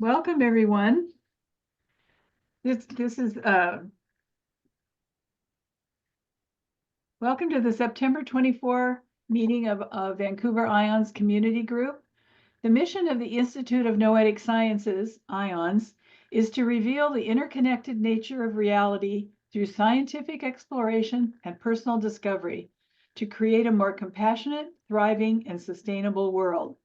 Welcome, everyone. This is welcome to the September 24 meeting of Vancouver IONS Community Group. The mission of the Institute of Noetic Sciences, IONS, is to reveal the interconnected nature of reality through scientific exploration and personal discovery to create a more compassionate, thriving, and sustainable world.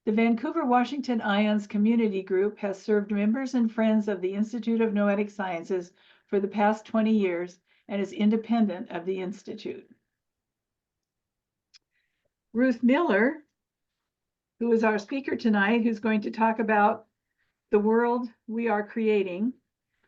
The Vancouver, Washington IONS Community Group has served members and friends of the Institute of Noetic Sciences for the past 20 years and is independent of the Institute. Ruth Miller, who is our speaker tonight, who's going to talk about the world we are creating.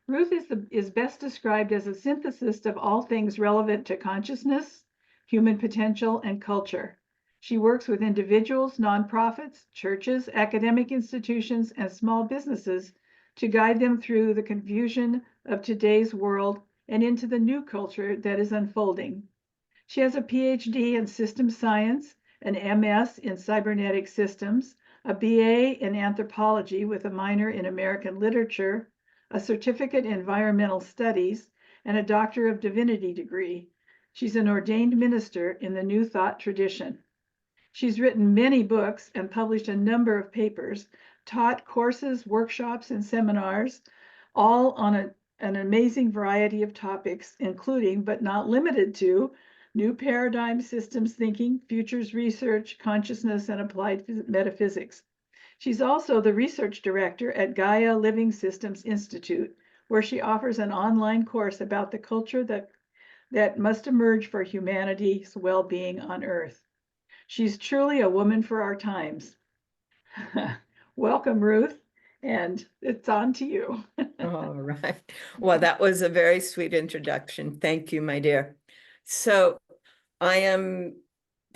Ruth is best described as a synthesis of all things relevant to consciousness, human potential, and culture. She works with individuals, nonprofits, churches, academic institutions, and small businesses to guide them through the confusion of today's world and into the new culture that is unfolding. She has a PhD in systems science, an MS in cybernetic systems, a BA in anthropology with a minor in American literature, a certificate in environmental studies, and a Doctor of Divinity degree. She's an ordained minister in the New Thought tradition. She's written many books and published a number of papers, taught courses, workshops, and seminars, all on an amazing variety of topics, including, but not limited to, new paradigm systems thinking, futures research, consciousness, and applied metaphysics. She's also the research director at Gaia Living Systems Institute, where she offers an online course about the culture that must emerge for humanity's well-being on Earth. She's truly a woman for our times. Welcome, Ruth, and it's on to you. All right. Well, that was a very sweet introduction. Thank you, my dear. So I am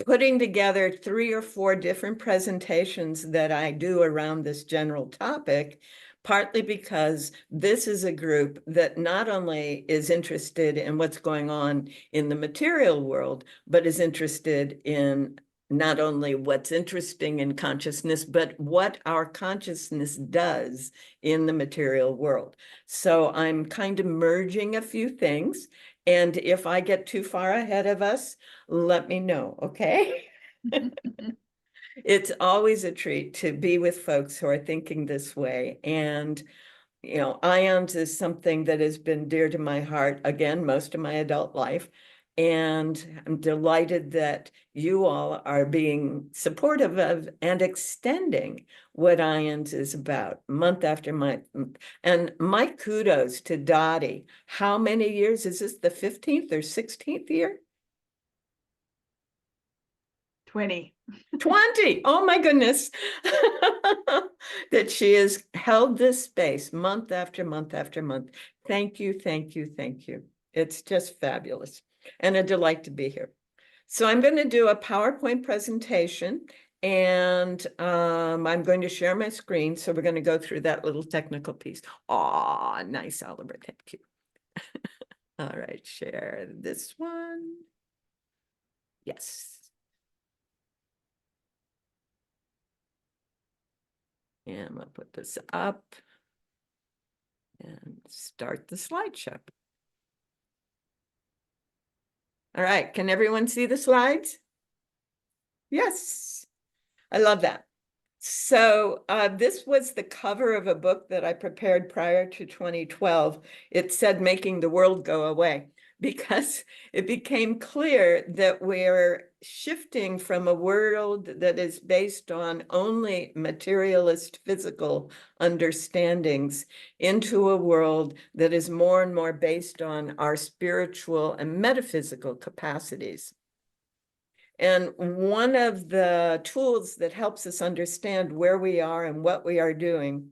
putting together 3 or 4 different presentations that I do around this general topic, partly because this is a group that not only is interested in what's going on in the material world, but is interested in not only what's interesting in consciousness, but what our consciousness does in the material world. So I'm kind of merging a few things. And if I get too far ahead of us, let me know, okay? It's always a treat to be with folks who are thinking this way. And, you know, IONS is something that has been dear to my heart, again, most of my adult life. And I'm delighted that you all are being supportive of and extending what IONS is about month after month. And my kudos to Dottie. How many years? Is this the 15th or 16th year? 20. 20. Oh my goodness. That she has held this space month after month after month. Thank you, thank you, thank you. It's just fabulous and a delight to be here. So I'm going to do a PowerPoint presentation and I'm going to share my screen. So we're going to go through that little technical piece. Aw, nice, Oliver. Thank you. All right, share this one. Yes. And I'm going to put this up and start the slideshow. All right, can everyone see the slides? Yes, I love that. So this was the cover of a book that I prepared prior to 2012. It said Making the World Go Away, because it became clear that we're shifting from a world that is based on only materialist physical understandings into a world that is more and more based on our spiritual and metaphysical capacities. And one of the tools that helps us understand where we are and what we are doing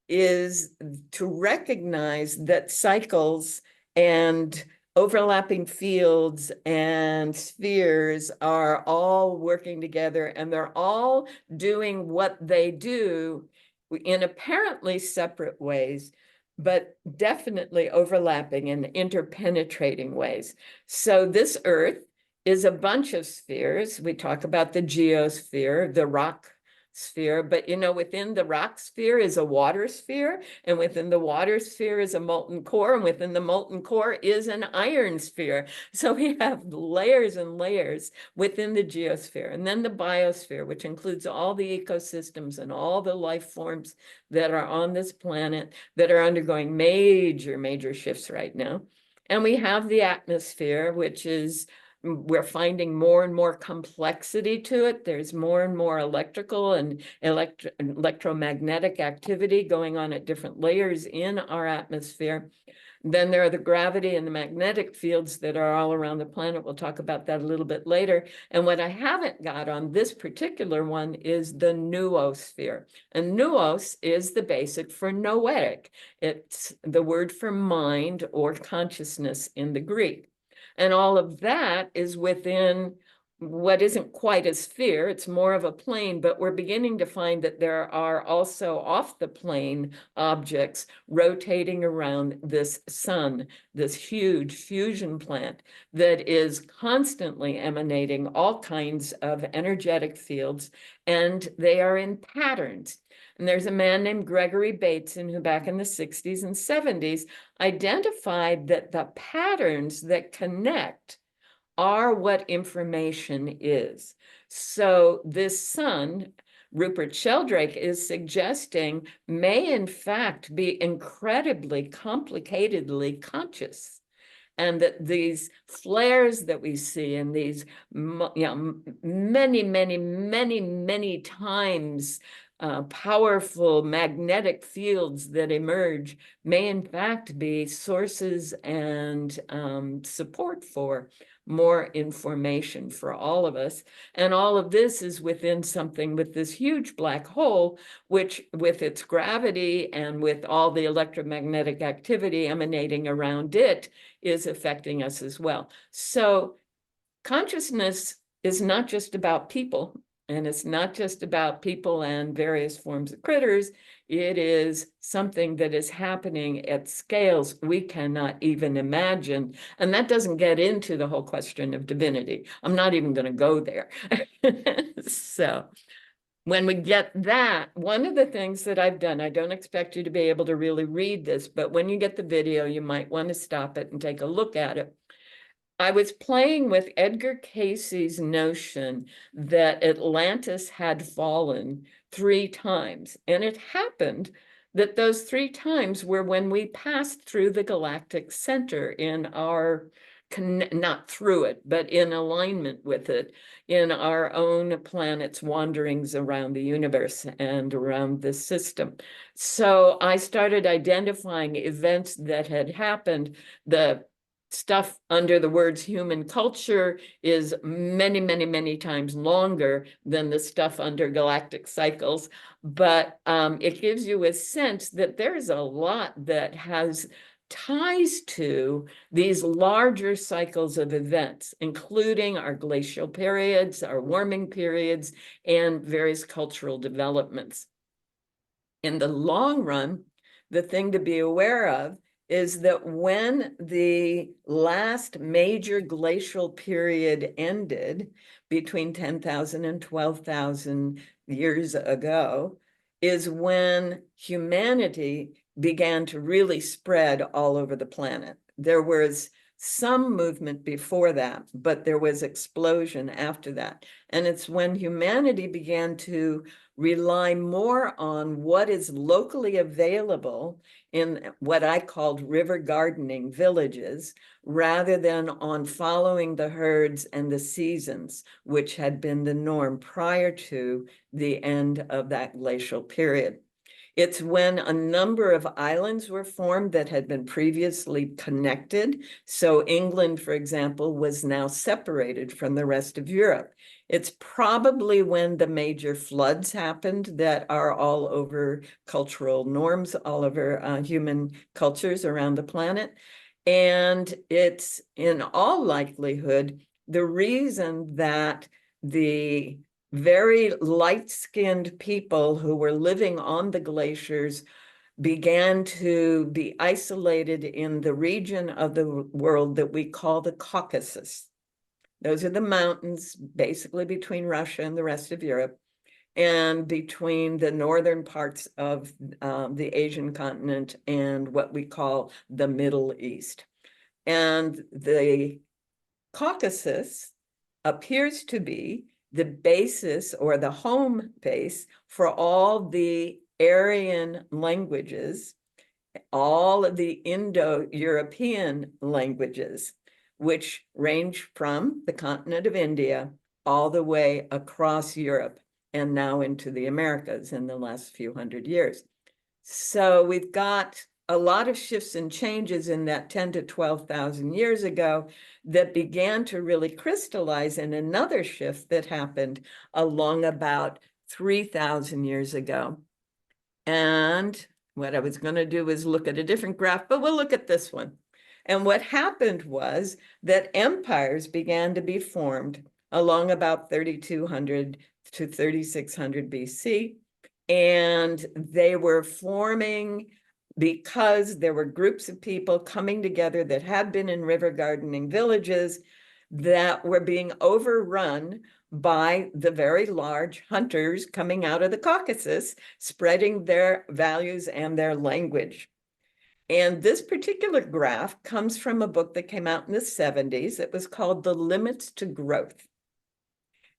is to recognize that cycles and overlapping fields and spheres are all working together, and they're all doing what they do in apparently separate ways, but definitely overlapping and interpenetrating ways. So this Earth is a bunch of spheres. We talk about the geosphere, the rock sphere, but within the rock sphere is a water sphere, and within the water sphere is a molten core, and within the molten core is an iron sphere. So we have layers and layers within the geosphere, and then the biosphere, which includes all the ecosystems and all the life forms that are on this planet that are undergoing major shifts right now. And we have the atmosphere, which is, we're finding more and more complexity to it. There's more and more electrical and electromagnetic activity going on at different layers in our atmosphere. Then there are the gravity and the magnetic fields that are all around the planet. We'll talk about that a little bit later. And what I haven't got on this particular one is the noosphere. And nous is the basic for noetic. It's the word for mind or consciousness in the Greek. And all of that is within what isn't quite a sphere, it's more of a plane, but we're beginning to find that there are also off the plane objects rotating around this sun, this huge fusion plant that is constantly emanating all kinds of energetic fields, and they are in patterns. And there's a man named Gregory Bateson who back in the 60s and 70s identified that the patterns that connect are what information is. So this sun, Rupert Sheldrake is suggesting, may in fact be incredibly complicatedly conscious. And that these flares that we see and these many times powerful magnetic fields that emerge may in fact be sources and support for more information for all of us. And all of this is within something with this huge black hole, which with its gravity and with all the electromagnetic activity emanating around it is affecting us as well. So consciousness is not just about people, and it's not just about people and various forms of critters. It is something that is happening at scales we cannot even imagine. And that doesn't get into the whole question of divinity. I'm not even going to go there. So when we get that, one of the things that I've done, I don't expect you to be able to really read this, but when you get the video, you might want to stop it and take a look at it. I was playing with Edgar Cayce's notion that Atlantis had fallen 3 times. And it happened that those 3 times were when we passed through the galactic center in our, not through it, but in alignment with it, in our own planet's wanderings around the universe and around the system. So I started identifying events that had happened. The stuff under the words human culture is many times longer than the stuff under galactic cycles. But it gives you a sense that there's a lot that has ties to these larger cycles of events, including our glacial periods, our warming periods, and various cultural developments. In the long run, the thing to be aware of is that when the last major glacial period ended between 10,000 and 12,000 years ago, is when humanity began to really spread all over the planet. There was some movement before that, but there was explosion after that. And it's when humanity began to rely more on what is locally available in what I called river gardening villages, rather than on following the herds and the seasons, which had been the norm prior to the end of that glacial period. It's when a number of islands were formed that had been previously connected. So England, for example, was now separated from the rest of Europe. It's probably when the major floods happened that are all over cultural norms, all over human cultures around the planet. And it's in all likelihood the reason that the very light-skinned people who were living on the glaciers began to be isolated in the region of the world that we call the Caucasus. Those are the mountains basically between Russia and the rest of Europe. and between the northern parts of the Asian continent and what we call the Middle East. And the Caucasus appears to be the basis or the home base for all the Aryan languages, all of the Indo-European languages, which range from the continent of India all the way across Europe and now into the Americas in the last few hundred years. So we've got a lot of shifts and changes in that 10 to 12,000 years ago that began to really crystallize in another shift that happened along about 3,000 years ago. And what I was going to do is look at a different graph, but we'll look at this one. And what happened was that empires began to be formed along about 3,200 to 3,600 BC. And they were forming because there were groups of people coming together that had been in river gardening villages that were being overrun by the very large hunters coming out of the Caucasus, spreading their values and their language. And this particular graph comes from a book that came out in the 70s. It was called The Limits to Growth.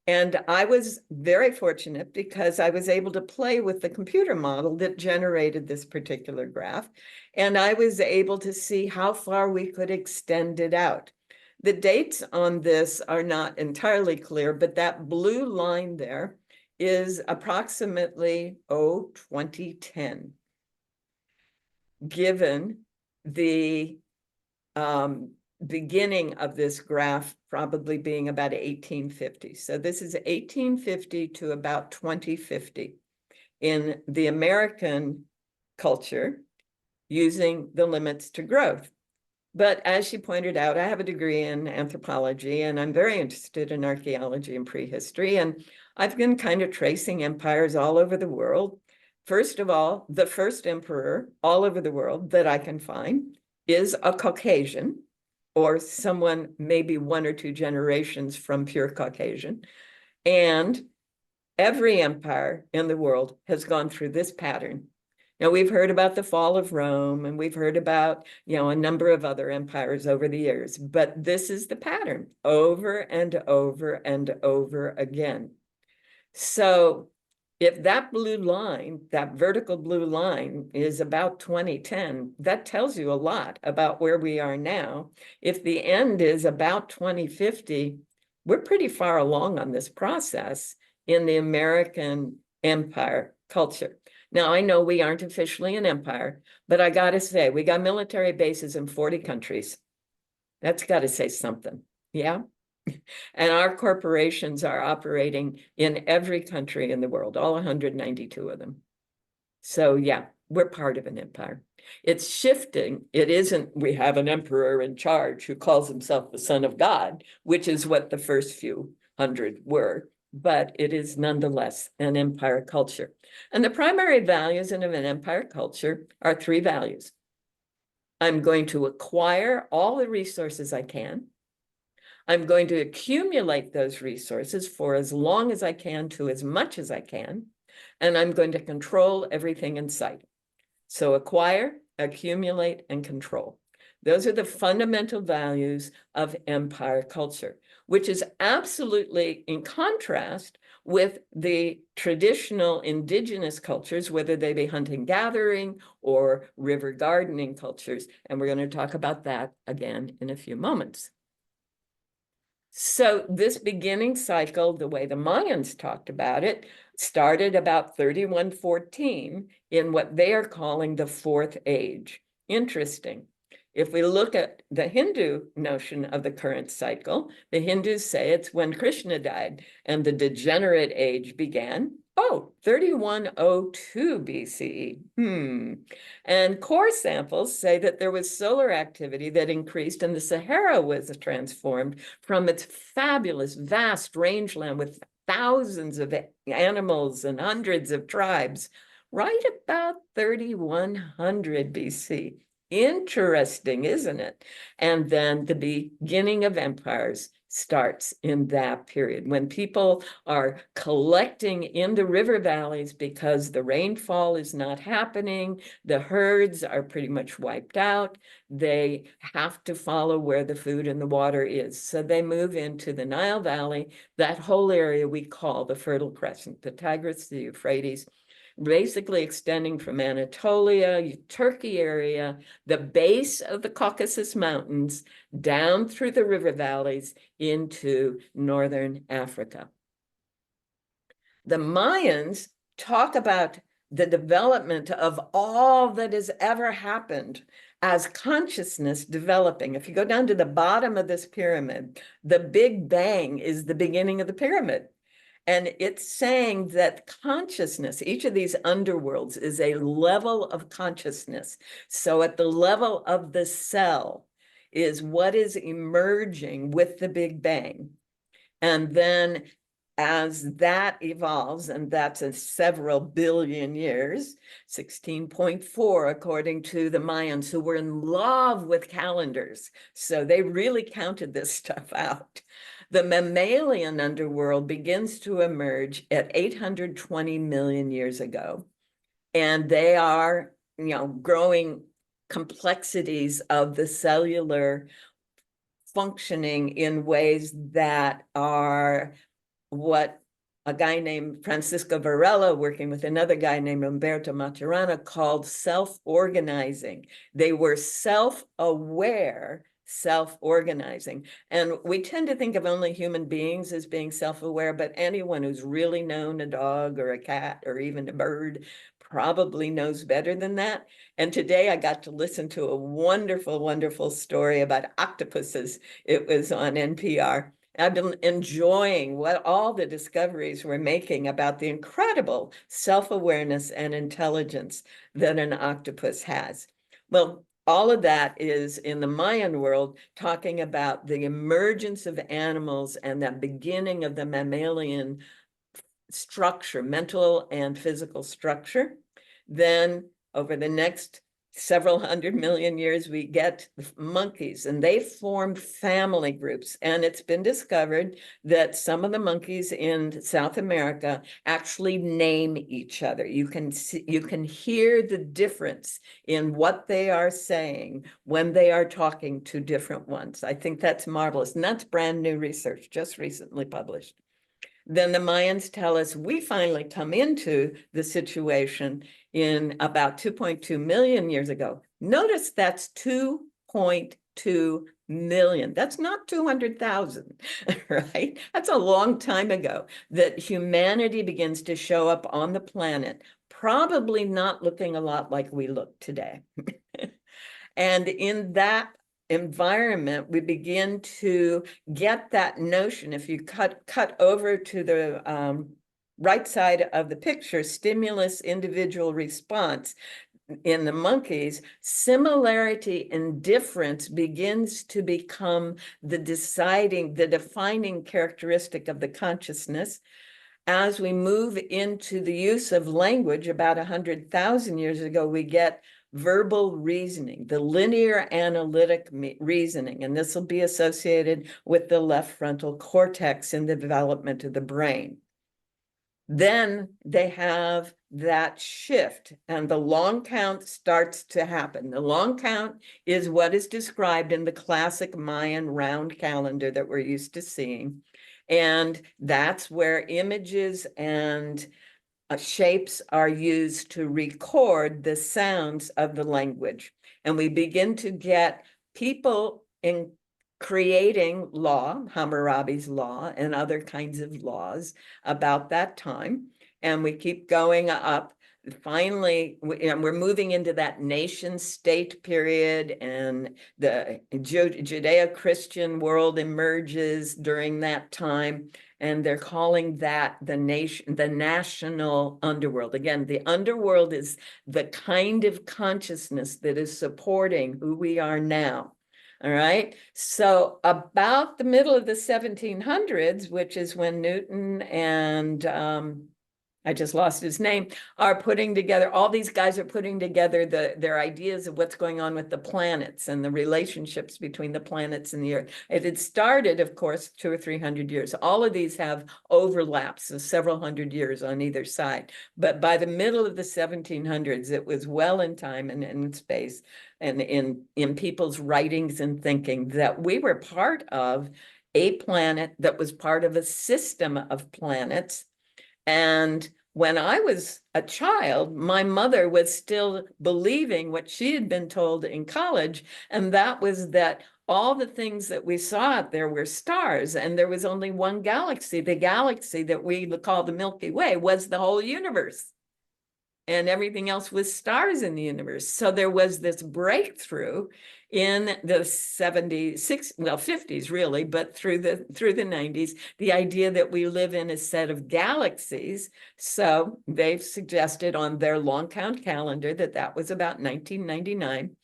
And I was very fortunate because I was able to play with the computer model that generated this particular graph. And I was able to see how far we could extend it out. The dates on this are not entirely clear, but that blue line there is approximately 2010, given the beginning of this graph probably being about 1850. So this is 1850 to about 2050 in the American culture using the limits to growth. But as she pointed out, I have a degree in anthropology, and I'm very interested in archaeology and prehistory. And I've been kind of tracing empires all over the world. First of all, the first emperor all over the world that I can find is a Caucasian, or someone maybe one or two generations from pure Caucasian. And every empire in the world has gone through this pattern. Now, we've heard about the fall of Rome, and we've heard about, a number of other empires over the years, but this is the pattern over and over and over again. So if that blue line, that vertical blue line is about 2010, that tells you a lot about where we are now. If the end is about 2050, we're pretty far along on this process in the American empire culture. Now, I know we aren't officially an empire, but I got to say, we got military bases in 40 countries. That's got to say something, yeah? And our corporations are operating in every country in the world, all 192 of them. So yeah, we're part of an empire. It's shifting. It isn't, we have an emperor in charge who calls himself the son of God, which is what the first few hundred were, but it is nonetheless an empire culture. And the primary values in an empire culture are three values. I'm going to acquire all the resources I can. I'm going to accumulate those resources for as long as I can to as much as I can, and I'm going to control everything in sight. So acquire, accumulate, and control. Those are the fundamental values of empire culture, which is absolutely in contrast with the traditional indigenous cultures, whether they be hunting gathering or river gardening cultures. And we're going to talk about that again in a few moments. So this beginning cycle, the way the Mayans talked about it, started about 3114 in what they are calling the fourth age. Interesting. If we look at the Hindu notion of the current cycle, the Hindus say it's when Krishna died and the degenerate age began. 3102 BCE. And core samples say that there was solar activity that increased and the Sahara was transformed from its fabulous, vast rangeland with thousands of animals and hundreds of tribes, right about 3100 BC. Interesting, isn't it? And then the beginning of empires starts in that period, when people are collecting in the river valleys because the rainfall is not happening, the herds are pretty much wiped out, they have to follow where the food and the water is. So they move into the Nile Valley, that whole area we call the Fertile Crescent, the Tigris, the Euphrates, basically extending from Anatolia, Turkey area, the base of the Caucasus Mountains, down through the river valleys into northern Africa. The Mayans talk about the development of all that has ever happened as consciousness developing. If you go down to the bottom of this pyramid, the Big Bang is the beginning of the pyramid. And it's saying that consciousness, each of these underworlds is a level of consciousness. So at the level of the cell is what is emerging with the Big Bang. And then as that evolves, and that's a several billion years, 16.4 according to the Mayans, who were in love with calendars. So they really counted this stuff out. The mammalian underworld begins to emerge at 820 million years ago. And they are, growing complexities of the cellular functioning in ways that are what a guy named Francisco Varela, working with another guy named Umberto Maturana, called self-organizing. They were self-aware, self-organizing. And we tend to think of only human beings as being self-aware, but anyone who's really known a dog or a cat or even a bird probably knows better than that. And today I got to listen to a wonderful, wonderful story about octopuses. It was on NPR. I've been enjoying what all the discoveries we're making about the incredible self-awareness and intelligence that an octopus has. Well, all of that is in the Mayan world, talking about the emergence of animals and the beginning of the mammalian structure, mental and physical structure. Then over the next several 100 million years, we get monkeys, and they form family groups. And it's been discovered that some of the monkeys in South America actually name each other. You can hear the difference in what they are saying when they are talking to different ones. I think that's marvelous. And that's brand new research, just recently published. Then the Mayans tell us we finally come into the situation in about 2.2 million years ago. Notice that's 2.2 million. That's not 200,000, right? That's a long time ago that humanity begins to show up on the planet, probably not looking a lot like we look today. And in that environment, we begin to get that notion. If you cut over to the right side of the picture, stimulus, individual response, in the monkeys, similarity and difference begins to become the defining characteristic of the consciousness. As we move into the use of language, about 100,000 years ago, we get verbal reasoning, the linear analytic reasoning, and this will be associated with the left frontal cortex in the development of the brain. Then they have that shift, and the long count starts to happen. The long count is what is described in the classic Mayan round calendar that we're used to seeing. And that's where images and shapes are used to record the sounds of the language. And we begin to get people in creating law, Hammurabi's law, and other kinds of laws about that time. And we keep going up. Finally, we're moving into that nation state period, and the Judeo-Christian world emerges during that time. And they're calling that the national underworld. Again, the underworld is the kind of consciousness that is supporting who we are now. All right. So about the middle of the 1700s, which is when Newton and I just lost his name, are putting together, all these guys are putting together their ideas of what's going on with the planets and the relationships between the planets and the Earth. It had started, of course, 200 or 300 years. All of these have overlaps of several hundred years on either side. But by the middle of the 1700s, it was well in time and in space and in people's writings and thinking that we were part of a planet that was part of a system of planets. And when I was a child, my mother was still believing what she had been told in college, and that was that all the things that we saw out there were stars, and there was only one galaxy. The galaxy that we call the Milky Way was the whole universe, and everything else was stars in the universe. So there was this breakthrough in the 70s, well, 50s really, but through the 90s, the idea that we live in a set of galaxies. So they've suggested on their long count calendar that that was about 1999.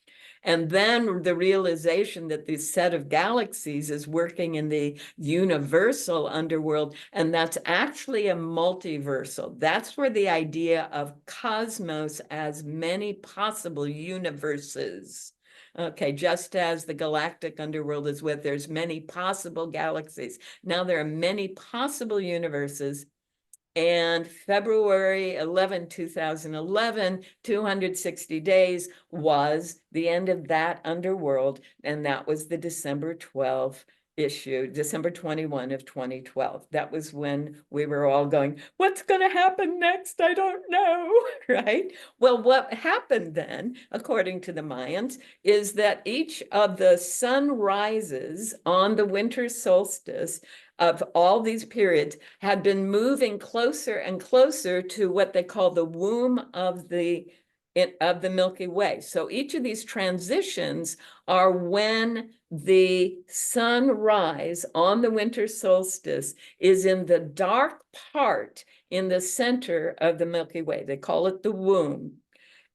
And then the realization that this set of galaxies is working in the universal underworld, and that's actually a multiversal. That's where the idea of cosmos as many possible universes. Okay, just as the galactic underworld is with, there's many possible galaxies. Now there are many possible universes. And February 11, 2011, 260 days was the end of that underworld. And that was the December 12 issue, December 21 of 2012. That was when we were all going, what's going to happen next? I don't know, right? Well, what happened then, according to the Mayans, is that each of the sunrises on the winter solstice of all these periods had been moving closer and closer to what they call the womb of the Milky Way. So each of these transitions are when the sunrise on the winter solstice is in the dark part in the center of the Milky Way. They call it the womb.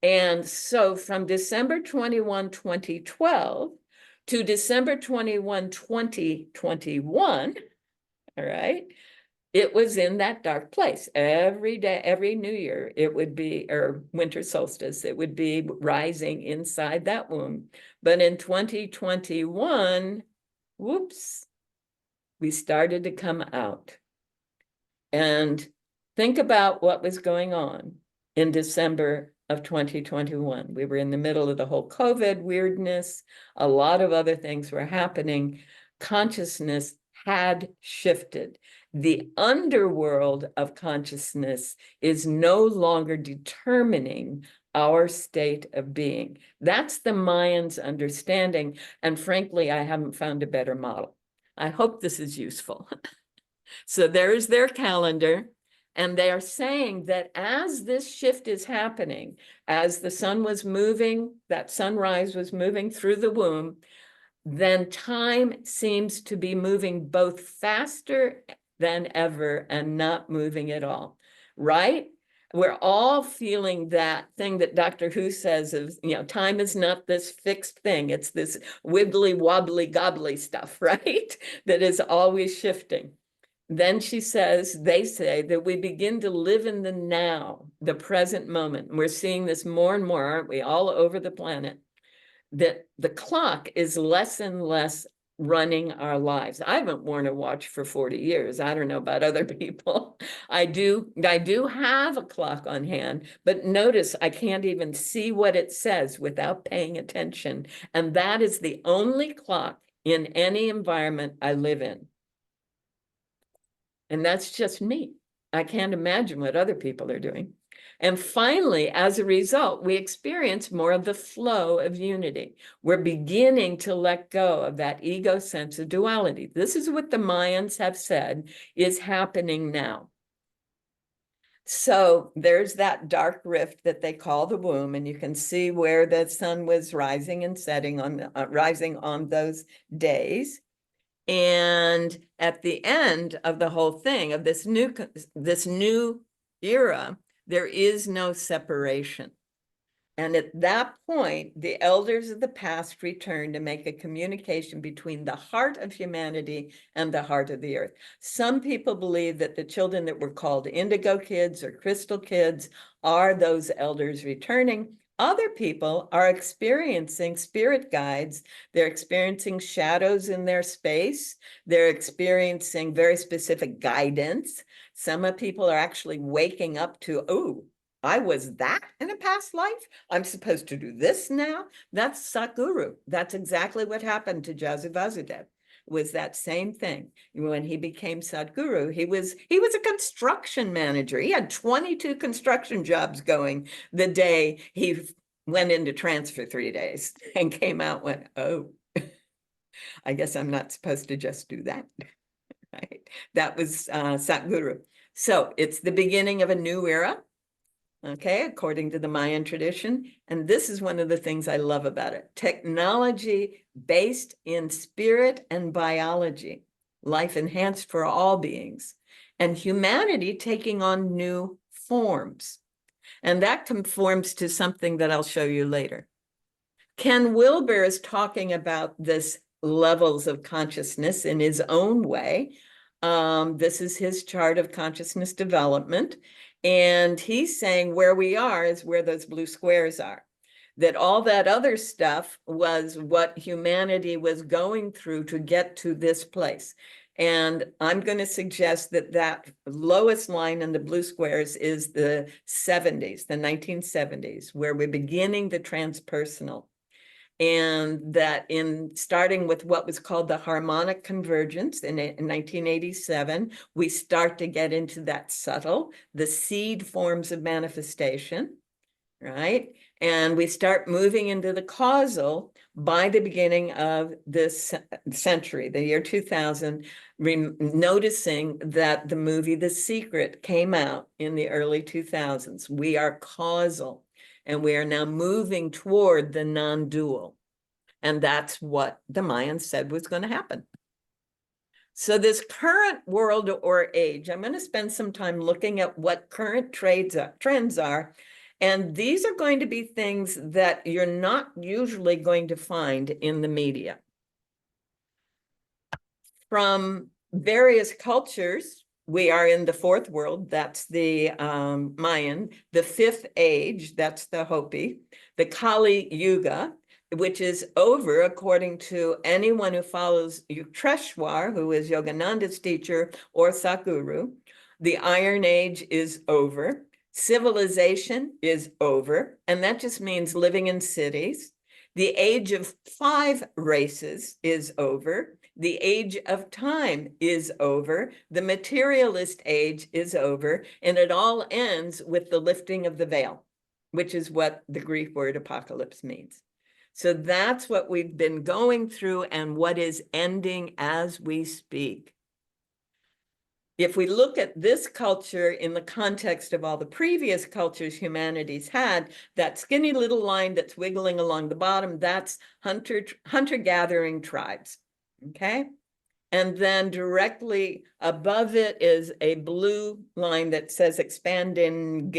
And so from December 21, 2012 to December 21, 2021, all right, it was in that dark place. Every day, every New Year, it would be, or winter solstice, it would be rising inside that womb. But in 2021, whoops, we started to come out. And think about what was going on in December of 2021. We were in the middle of the whole COVID weirdness. A lot of other things were happening. Consciousness had shifted. The underworld of consciousness is no longer determining our state of being. That's the Mayans' understanding. And frankly, I haven't found a better model. I hope this is useful. So there's their calendar. And they are saying that as this shift is happening, as the sun was moving, that sunrise was moving through the womb, then time seems to be moving both faster than ever and not moving at all, right? We're all feeling that thing that Dr. Who says of, time is not this fixed thing. It's this wibbly wobbly gobbly stuff, right? That is always shifting. Then she says, they say that we begin to live in the now, the present moment. And we're seeing this more and more, aren't we, all over the planet, that the clock is less and less running our lives. I haven't worn a watch for 40 years. I don't know about other people. I do have a clock on hand, but notice I can't even see what it says without paying attention. And that is the only clock in any environment I live in. And that's just me. I can't imagine what other people are doing. And finally, as a result, we experience more of the flow of unity. We're beginning to let go of that ego sense of duality. This is what the Mayans have said is happening now. So there's that dark rift that they call the womb, and you can see where the sun was rising and setting on rising on those days. And at the end of the whole thing, of this new era, there is no separation. And at that point, the elders of the past return to make a communication between the heart of humanity and the heart of the earth. Some people believe that the children that were called indigo kids or crystal kids are those elders returning. Other people are experiencing spirit guides. They're experiencing shadows in their space. They're experiencing very specific guidance. Some of people are actually waking up to, oh, I was that in a past life. I'm supposed to do this now. That's Satguru. That's exactly what happened to Jazu Vasudev. Was that same thing. When he became Sadhguru, he was a construction manager. He had 22 construction jobs going the day he went into trance for 3 days and came out, went, oh, I guess I'm not supposed to just do that. Right? That was Satguru. So it's the beginning of a new era. Okay, according to the Mayan tradition. And this is one of the things I love about it. Technology based in spirit and biology, life enhanced for all beings, and humanity taking on new forms. And that conforms to something that I'll show you later. Ken Wilber is talking about this levels of consciousness in his own way. This is his chart of consciousness development. And he's saying where we are is where those blue squares are. That all that other stuff was what humanity was going through to get to this place. And I'm going to suggest that that lowest line in the blue squares is the 70s, the 1970s, where we're beginning the transpersonal. And that in starting with what was called the harmonic convergence in 1987, we start to get into that subtle, the seed forms of manifestation, right? And we start moving into the causal by the beginning of this century, the year 2000, noticing that the movie The Secret came out in the early 2000s. We are causal. And we are now moving toward the non-dual. And that's what the Mayans said was going to happen. So this current world or age, I'm going to spend some time looking at what current trends are. And these are going to be things that you're not usually going to find in the media. From various cultures, we are in the fourth world, that's the Mayan, the fifth age, that's the Hopi, the Kali Yuga, which is over according to anyone who follows Yukteswar, who is Yogananda's teacher, or Sadhguru. The Iron Age is over. Civilization is over, and that just means living in cities. The age of 5 races is over. The age of time is over. The materialist age is over. And it all ends with the lifting of the veil, which is what the Greek word apocalypse means. So that's what we've been going through and what is ending as we speak. If we look at this culture in the context of all the previous cultures humanity's had, that skinny little line that's wiggling along the bottom, that's hunter-gathering tribes, okay? And then directly above it is a blue line that says expanding.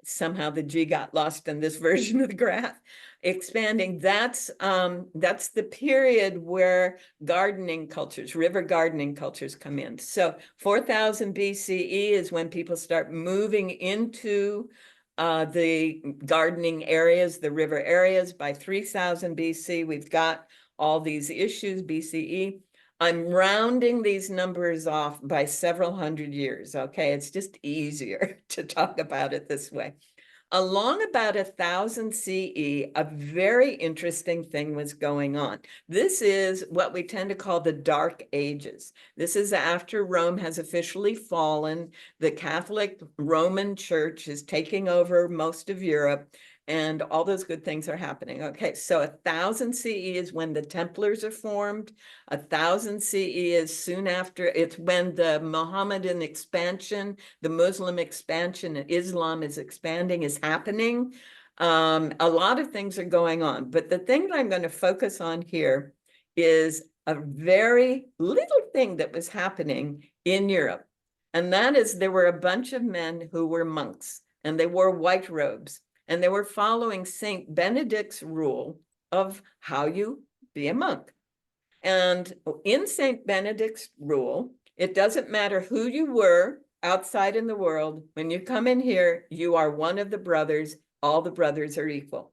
Somehow the G got lost in this version of the graph. Expanding, that's the period where gardening cultures, river gardening cultures come in. So 4000 BCE is when people start moving into the gardening areas, the river areas. By 3000 BC, we've got all these issues, BCE. I'm rounding these numbers off by several hundred years, okay? It's just easier to talk about it this way. Along about 1000 CE, a very interesting thing was going on. This is what we tend to call the Dark Ages. This is after Rome has officially fallen. The Catholic Roman Church is taking over most of Europe, and all those good things are happening. Okay, so 1000 CE is when the Templars are formed. 1000 CE is soon after, it's when the Mohammedan expansion, the Muslim expansion, Islam is expanding, is happening. A lot of things are going on, but the thing that I'm going to focus on here is a very little thing that was happening in Europe. And that is there were a bunch of men who were monks, and they wore white robes. and they were following Saint Benedict's rule of how you be a monk. And in Saint Benedict's rule, it doesn't matter who you were outside in the world. When you come in here, you are one of the brothers. All the brothers are equal.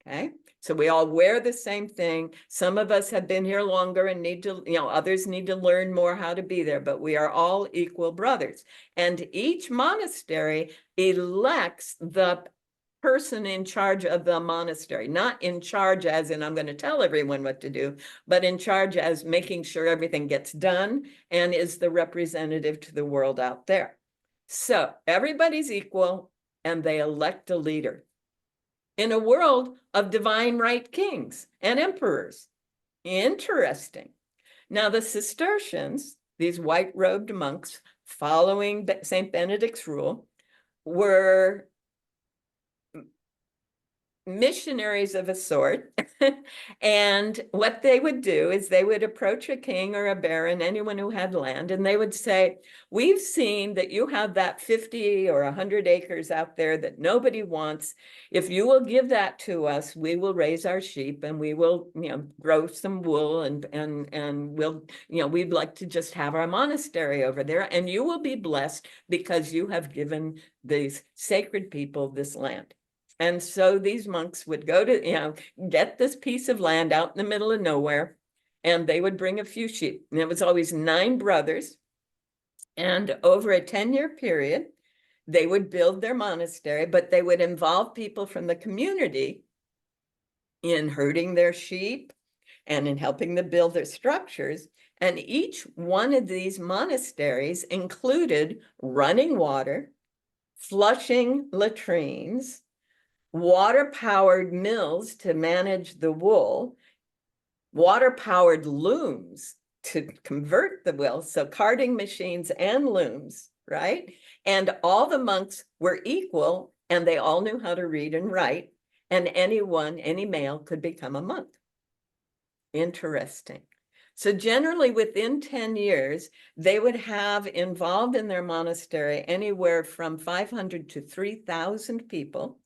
Okay, so we all wear the same thing. Some of us have been here longer and need to, others need to learn more how to be there, but we are all equal brothers. And each monastery elects the person in charge of the monastery, not in charge as in I'm going to tell everyone what to do, but in charge as making sure everything gets done and is the representative to the world out there. So everybody's equal and they elect a leader in a world of divine right kings and emperors. Interesting. Now the Cistercians, these white-robed monks following St. Benedict's rule, were missionaries of a sort. And what they would do is they would approach a king or a baron, anyone who had land, and they would say, we've seen that you have that 50 or 100 acres out there that nobody wants. If you will give that to us, we will raise our sheep and we will, grow some wool and we'll, we'd like to just have our monastery over there, and you will be blessed because you have given these sacred people this land. And so these monks would go to, get this piece of land out in the middle of nowhere, and they would bring a few sheep. And it was always 9 brothers. And over a 10-year period, they would build their monastery, but they would involve people from the community in herding their sheep and in helping them build their structures. And each one of these monasteries included running water, flushing latrines, water-powered mills to manage the wool, water-powered looms to convert the wool, so carding machines and looms, right? And all the monks were equal, and they all knew how to read and write, and anyone, any male, could become a monk. Interesting. So generally within 10 years, they would have involved in their monastery anywhere from 500 to 3,000 people.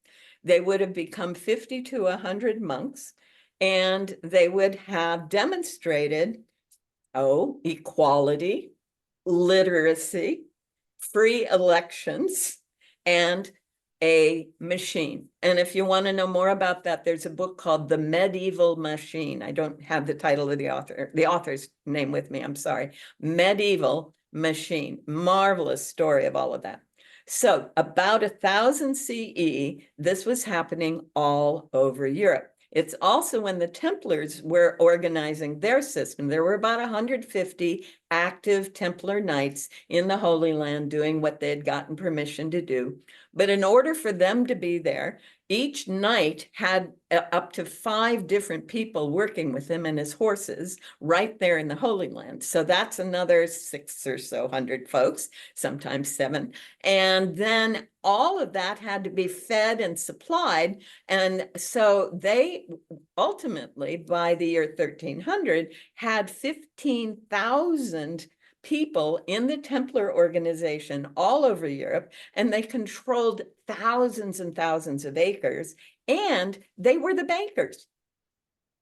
They would have become 50 to 100 monks, and they would have demonstrated, equality, literacy, free elections, and a machine. And if you want to know more about that, there's a book called The Medieval Machine. I don't have the title of the author's name with me, I'm sorry. Medieval Machine. Marvelous story of all of that. So about 1000 CE, this was happening all over Europe. It's also when the Templars were organizing their system. There were about 150 active Templar knights in the Holy Land doing what they had gotten permission to do. But in order for them to be there, each knight had up to 5 different people working with him and his horses right there in the Holy Land. So that's another 6 or so hundred folks, sometimes 7. And then all of that had to be fed and supplied. And so they ultimately, by the year 1300, had 15,000 people in the Templar organization all over Europe, and they controlled thousands and thousands of acres, and they were the bankers.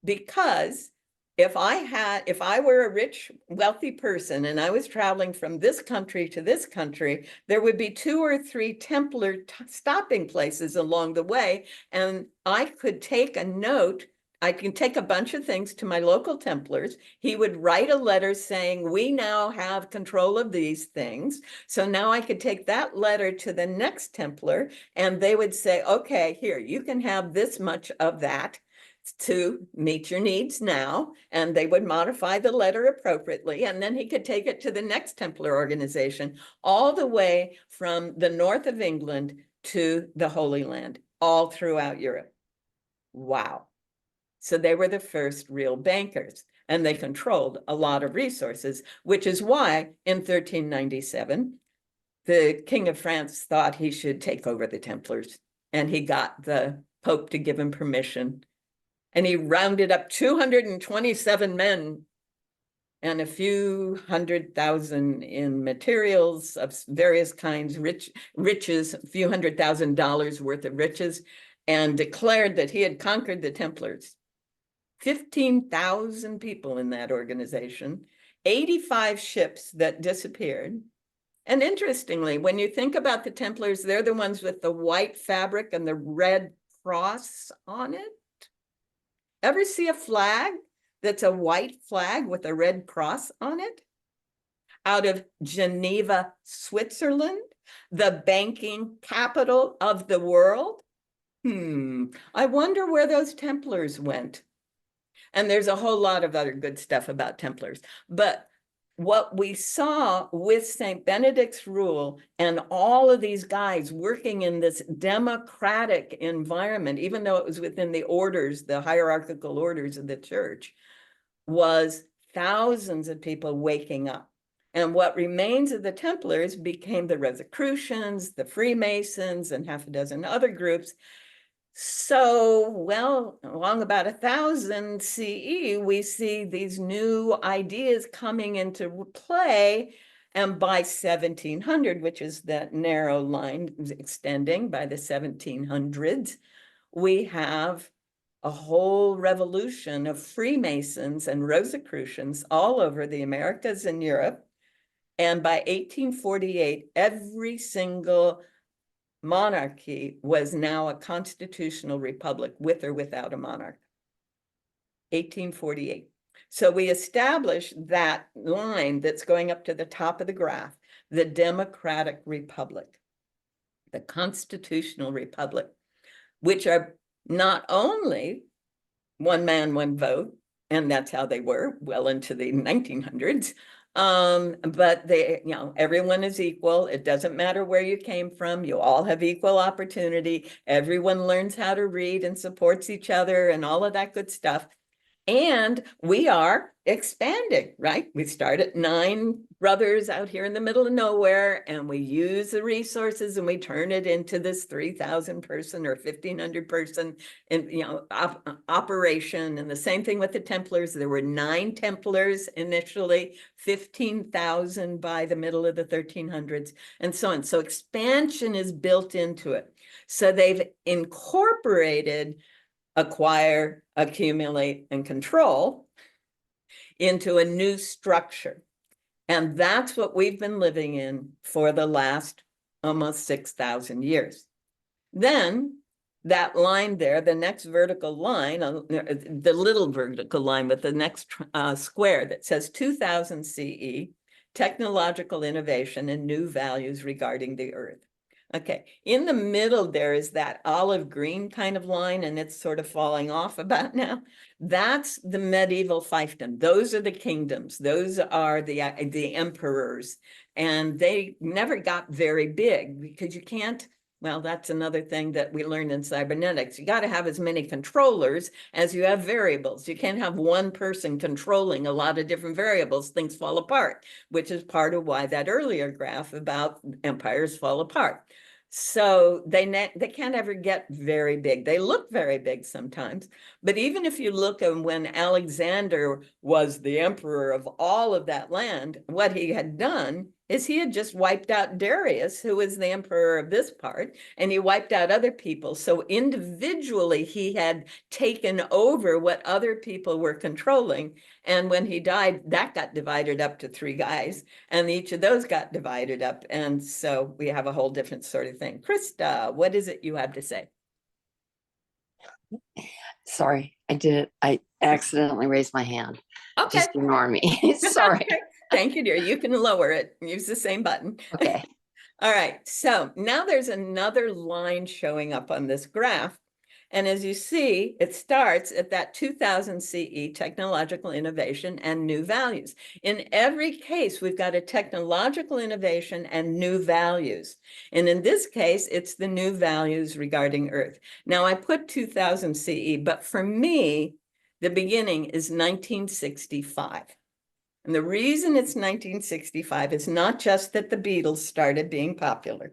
Because if I were a rich, wealthy person and I was traveling from this country to this country, there would be 2 or 3 Templar stopping places along the way, and I could take a note. I can take a bunch of things to my local Templars. He would write a letter saying, we now have control of these things. So now I could take that letter to the next Templar, and they would say, okay, here, you can have this much of that to meet your needs now. And they would modify the letter appropriately. And then he could take it to the next Templar organization, all the way from the north of England to the Holy Land, all throughout Europe. Wow. So they were the first real bankers, and they controlled a lot of resources, which is why in 1397, the King of France thought he should take over the Templars, and he got the Pope to give him permission. And he rounded up 227 men and a few 100,000 in materials of various kinds, riches, a few $100,000 worth of riches, and declared that he had conquered the Templars. 15,000 people in that organization, 85 ships that disappeared. And interestingly, when you think about the Templars, they're the ones with the white fabric and the red cross on it. Ever see a flag that's a white flag with a red cross on it? Out of Geneva, Switzerland, the banking capital of the world? I wonder where those Templars went. And there's a whole lot of other good stuff about Templars. But what we saw with St. Benedict's rule and all of these guys working in this democratic environment, even though it was within the orders, the hierarchical orders of the church, was thousands of people waking up. And what remains of the Templars became the Rosicrucians, the Freemasons, and half a dozen other groups. So, well, along about 1000 CE, we see these new ideas coming into play. And by 1700, which is that narrow line extending by the 1700s, we have a whole revolution of Freemasons and Rosicrucians all over the Americas and Europe. And by 1848, every single monarchy was now a constitutional republic, with or without a monarch. 1848. So we established that line that's going up to the top of the graph, the democratic republic, the constitutional republic, which are not only one man, one vote, and that's how they were well into the 1900s. But they, everyone is equal. It doesn't matter where you came from. You all have equal opportunity. Everyone learns how to read and supports each other and all of that good stuff. And we are expanding, right? We start at 9 brothers out here in the middle of nowhere, and we use the resources and we turn it into this 3,000 person or 1,500 person operation. And the same thing with the Templars. There were 9 Templars initially, 15,000 by the middle of the 1300s, and so on. So expansion is built into it. So they've incorporated acquire, accumulate, and control into a new structure. And that's what we've been living in for the last almost 6,000 years. Then that line there, the next vertical line, the little vertical line with the next square that says 2000 CE, technological innovation and new values regarding the earth. Okay, in the middle there is that olive green kind of line, and it's sort of falling off about now. That's the medieval fiefdom. Those are the kingdoms. Those are the emperors, and they never got very big because you can't. Well, that's another thing that we learned in cybernetics. You got to have as many controllers as you have variables. You can't have one person controlling a lot of different variables. Things fall apart, which is part of why that earlier graph about empires fall apart. So they can't ever get very big. They look very big sometimes, but even if you look at when Alexander was the emperor of all of that land, what he had done is he had just wiped out Darius, who was the emperor of this part, and he wiped out other people. So individually, he had taken over what other people were controlling. And when he died, that got divided up to 3 guys, and each of those got divided up. And so we have a whole different sort of thing. Krista, what is it you have to say? Sorry, I accidentally raised my hand. Okay. Just ignore me. Sorry. Okay. Thank you, dear. You can lower it. Use the same button. Okay. All right. So now there's another line showing up on this graph. And as you see, it starts at that 2000 CE, technological innovation and new values. In every case, we've got a technological innovation and new values. And in this case, it's the new values regarding Earth. Now, I put 2000 CE, but for me, the beginning is 1965. And the reason it's 1965 is not just that the Beatles started being popular.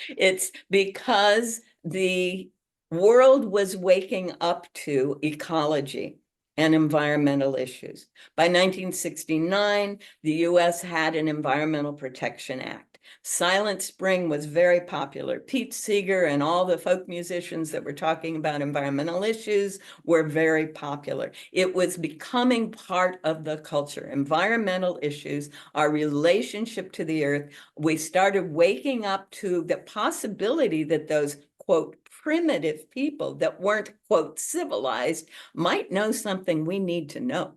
It's because the world was waking up to ecology and environmental issues. By 1969, the US had an Environmental Protection Act. Silent Spring was very popular. Pete Seeger and all the folk musicians that were talking about environmental issues were very popular. It was becoming part of the culture. Environmental issues, our relationship to the earth. We started waking up to the possibility that those, quote, primitive people that weren't, quote, civilized might know something we need to know.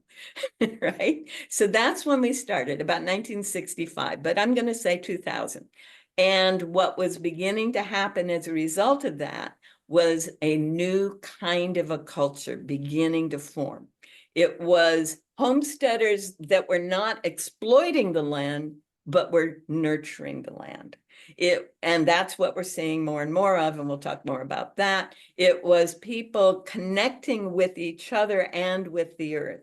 Right? So that's when we started, about 1965, but I'm going to say 2000. And what was beginning to happen as a result of that was a new kind of a culture beginning to form. It was homesteaders that were not exploiting the land, but were nurturing the land. And that's what we're seeing more and more of, and we'll talk more about that. It was people connecting with each other and with the earth.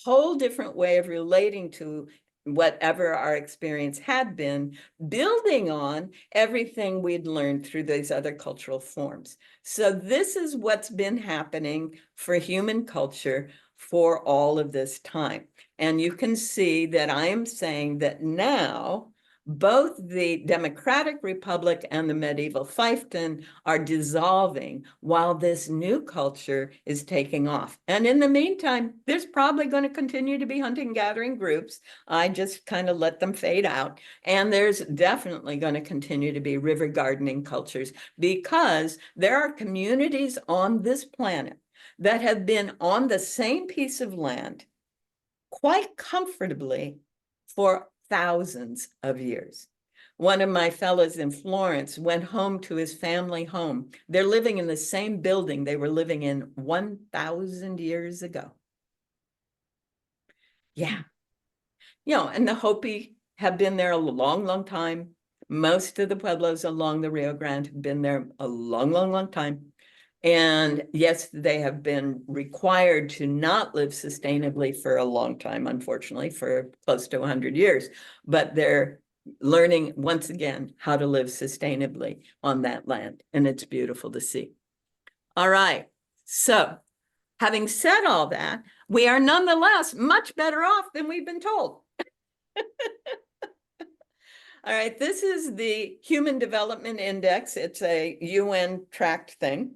Whole different way of relating to whatever our experience had been, building on everything we'd learned through these other cultural forms. So this is what's been happening for human culture for all of this time. And you can see that I am saying that now both the Democratic Republic and the medieval fiefdom are dissolving while this new culture is taking off. And in the meantime, there's probably going to continue to be hunting gathering groups. I just kind of let them fade out. And there's definitely going to continue to be river gardening cultures because there are communities on this planet that have been on the same piece of land quite comfortably for thousands of years. One of my fellows in Florence went home to his family home. They're living in the same building they were living in 1,000 years ago. Yeah. And the Hopi have been there a long, long time. Most of the pueblos along the Rio Grande have been there a long, long, long time. And yes, they have been required to not live sustainably for a long time, unfortunately, for close to 100 years, but they're learning once again how to live sustainably on that land. And it's beautiful to see. All right. So having said all that, we are nonetheless much better off than we've been told. All right. This is the Human Development Index. It's a UN tracked thing.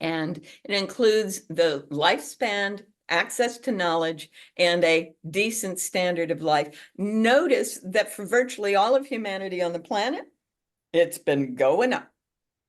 And it includes the lifespan, access to knowledge, and a decent standard of life. Notice that for virtually all of humanity on the planet, it's been going up,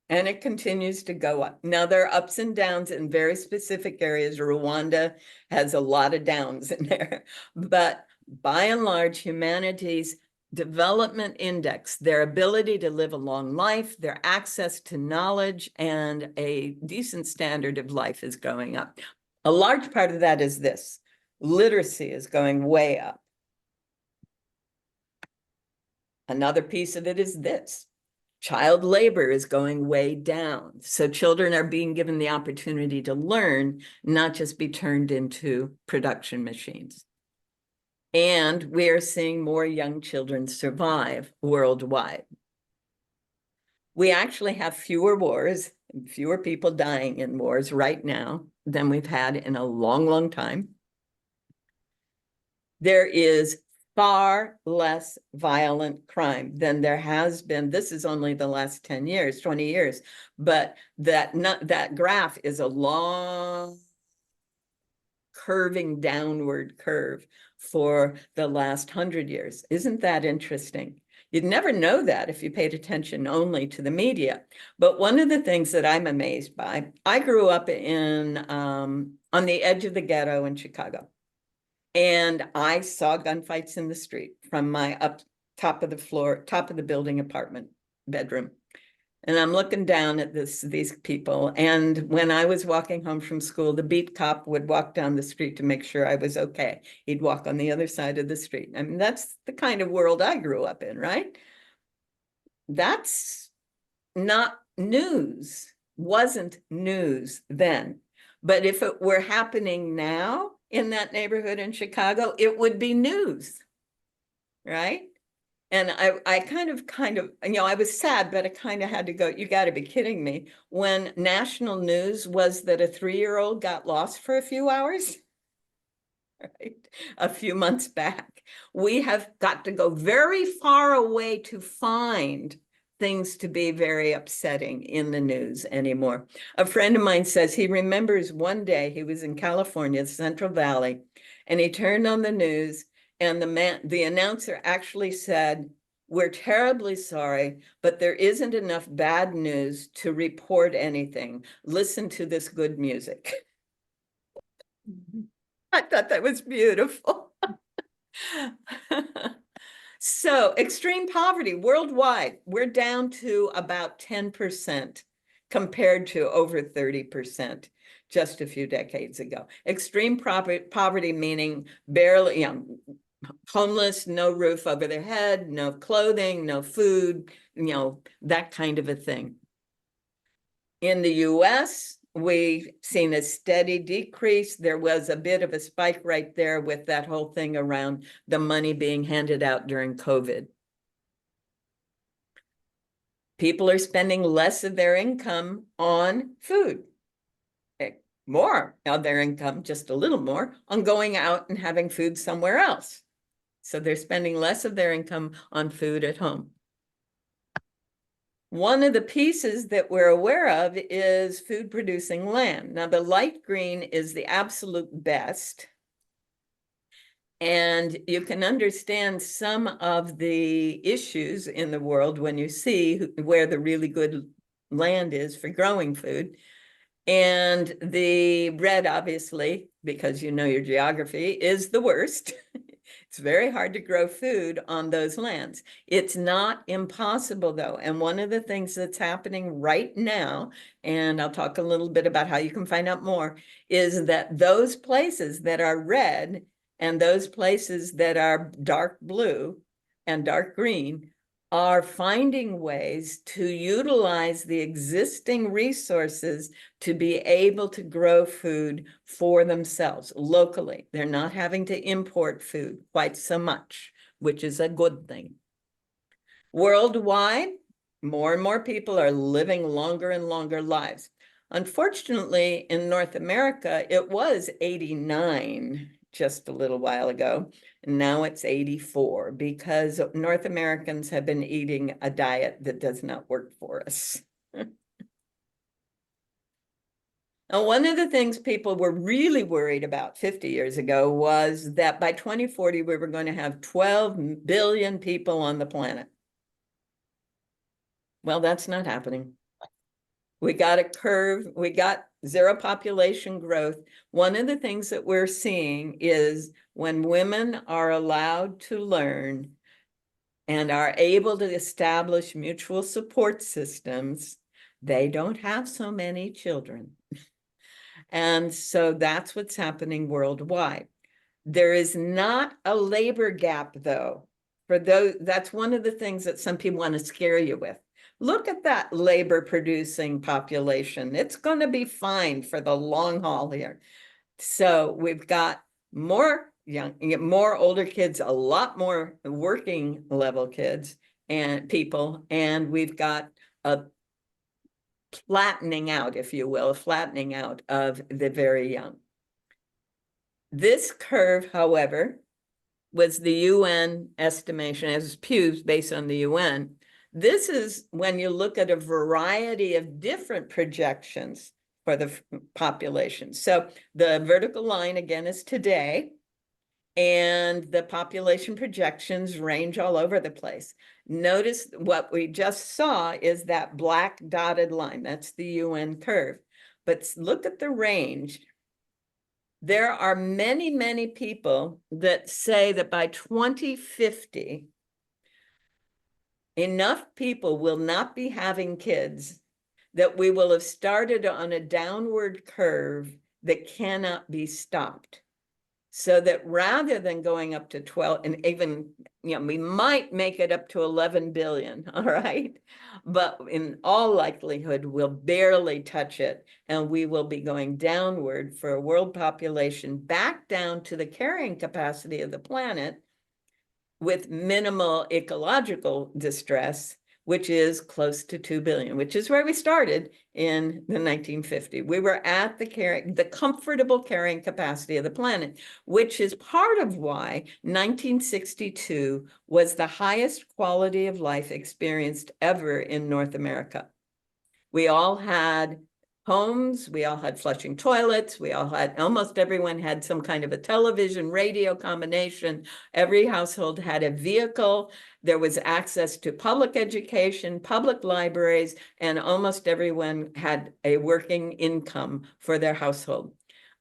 and it continues to go up. Now, there are ups and downs in very specific areas. Rwanda has a lot of downs in there, but by and large, humanity's development index, their ability to live a long life, their access to knowledge, and a decent standard of life is going up. A large part of that is this: literacy is going way up. Another piece of it is this: child labor is going way down. So children are being given the opportunity to learn, not just be turned into production machines. And we are seeing more young children survive worldwide. We actually have fewer wars, fewer people dying in wars right now than we've had in a long, long time. There is far less violent crime than there has been. This is only the last 10 years, 20 years, but that graph is a long curving downward curve for the last 100 years. Isn't that interesting? You'd never know that if you paid attention only to the media. But one of the things that I'm amazed by, I grew up on the edge of the ghetto in Chicago. And I saw gunfights in the street from my top of the building apartment bedroom. And I'm looking down at these people. And when I was walking home from school, the beat cop would walk down the street to make sure I was okay. He'd walk on the other side of the street. I mean, that's the kind of world I grew up in, right? That's not news, wasn't news then. But if it were happening now in that neighborhood in Chicago, it would be news, right? And I kind of, I was sad, but I kind of had to go, you got to be kidding me. When national news was that a 3-year-old got lost for a few hours, right, a few months back. We have got to go very far away to find things to be very upsetting in the news anymore. A friend of mine says he remembers one day he was in California, Central Valley, and he turned on the news, and the announcer actually said, "We're terribly sorry, but there isn't enough bad news to report anything. Listen to this good music." I thought that was beautiful. So extreme poverty worldwide, we're down to about 10% compared to over 30% just a few decades ago. Extreme poverty meaning barely, homeless, no roof over their head, no clothing, no food, that kind of a thing. In the US, we've seen a steady decrease. There was a bit of a spike right there with that whole thing around the money being handed out during COVID. People are spending less of their income on food. More of their income, just a little more, on going out and having food somewhere else. So they're spending less of their income on food at home. One of the pieces that we're aware of is food producing land. Now, the light green is the absolute best. And you can understand some of the issues in the world when you see where the really good land is for growing food. And the red, obviously, because you know your geography, is the worst. It's very hard to grow food on those lands. It's not impossible, though. And one of the things that's happening right now, and I'll talk a little bit about how you can find out more, is that those places that are red and those places that are dark blue and dark green are finding ways to utilize the existing resources to be able to grow food for themselves locally. They're not having to import food quite so much, which is a good thing. Worldwide, more and more people are living longer and longer lives. Unfortunately, in North America, it was 89 just a little while ago. And now it's 84 because North Americans have been eating a diet that does not work for us. Now, one of the things people were really worried about 50 years ago was that by 2040, we were going to have 12 billion people on the planet. Well, that's not happening. We got a curve, we got zero population growth. One of the things that we're seeing is when women are allowed to learn and are able to establish mutual support systems, they don't have so many children. And so that's what's happening worldwide. There is not a labor gap, though. For those, that's one of the things that some people want to scare you with. Look at that labor producing population. It's going to be fine for the long haul here. So we've got more more older kids, a lot more working level kids and people, and we've got a flattening out, if you will, a flattening out of the very young. This curve, however, was the UN estimation, as Pew's based on the UN. This is when you look at a variety of different projections for the population. So the vertical line, again, is today, and the population projections range all over the place. Notice what we just saw is that black dotted line. That's the UN curve. But look at the range. There are many, many people that say that by 2050, enough people will not be having kids that we will have started on a downward curve that cannot be stopped. So that rather than going up to 12, and even, we might make it up to 11 billion, all right? But in all likelihood, we'll barely touch it, and we will be going downward for a world population back down to the carrying capacity of the planet with minimal ecological distress, which is close to 2 billion, which is where we started in the 1950s. We were at the comfortable carrying capacity of the planet, which is part of why 1962 was the highest quality of life experienced ever in North America. We all had homes, we all had flushing toilets, almost everyone had some kind of a television, radio combination. Every household had a vehicle. There was access to public education, public libraries, and almost everyone had a working income for their household.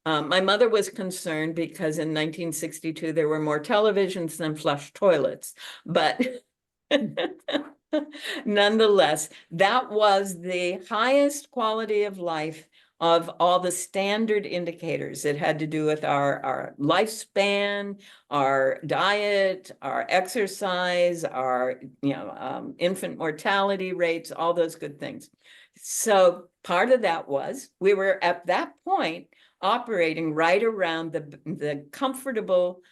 My mother was concerned because in 1962, there were more televisions than flush toilets, but nonetheless, that was the highest quality of life of all the standard indicators. It had to do with our lifespan, our diet, our exercise, our infant mortality rates, all those good things. So part of that was we were at that point operating right around the comfortable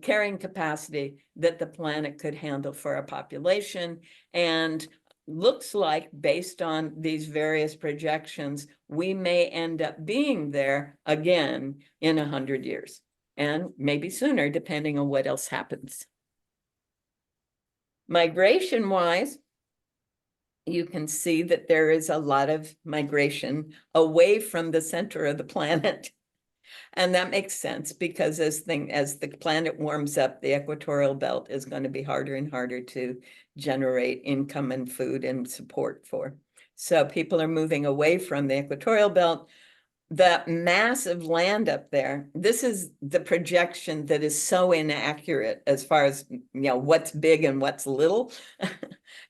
carrying capacity that the planet could handle for a population. And looks like, based on these various projections, we may end up being there again in 100 years, and maybe sooner, depending on what else happens. Migration-wise, you can see that there is a lot of migration away from the center of the planet. And that makes sense because as the planet warms up, the equatorial belt is going to be harder and harder to generate income and food and support for. So people are moving away from the equatorial belt. That massive land up there, this is the projection that is so inaccurate as far as what's big and what's little.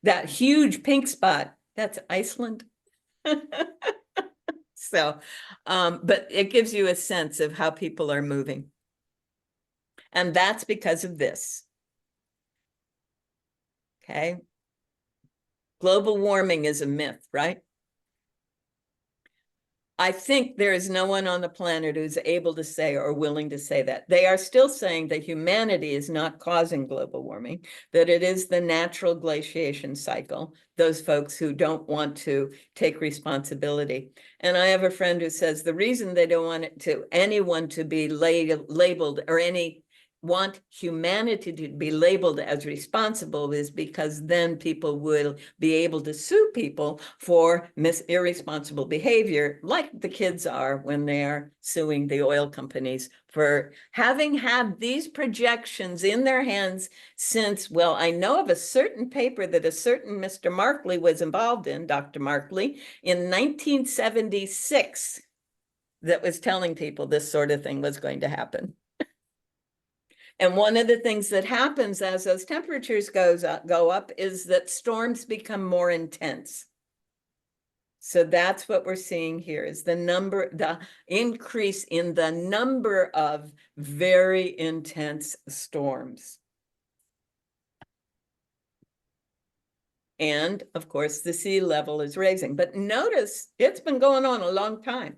That huge pink spot, that's Iceland. So, but it gives you a sense of how people are moving. And that's because of this. Okay. Global warming is a myth, right? I think there is no one on the planet who's able to say or willing to say that. They are still saying that humanity is not causing global warming, that it is the natural glaciation cycle, those folks who don't want to take responsibility. And I have a friend who says the reason they don't want anyone to be labeled or want humanity to be labeled as responsible is because then people will be able to sue people for irresponsible behavior, like the kids are when they are suing the oil companies for having had these projections in their hands since, well, I know of a certain paper that a certain Mr. Markley was involved in, Dr. Markley, in 1976, that was telling people this sort of thing was going to happen. And one of the things that happens as those temperatures go up is that storms become more intense. So that's what we're seeing here is the increase in the number of very intense storms. And of course, the sea level is rising. But notice it's been going on a long time.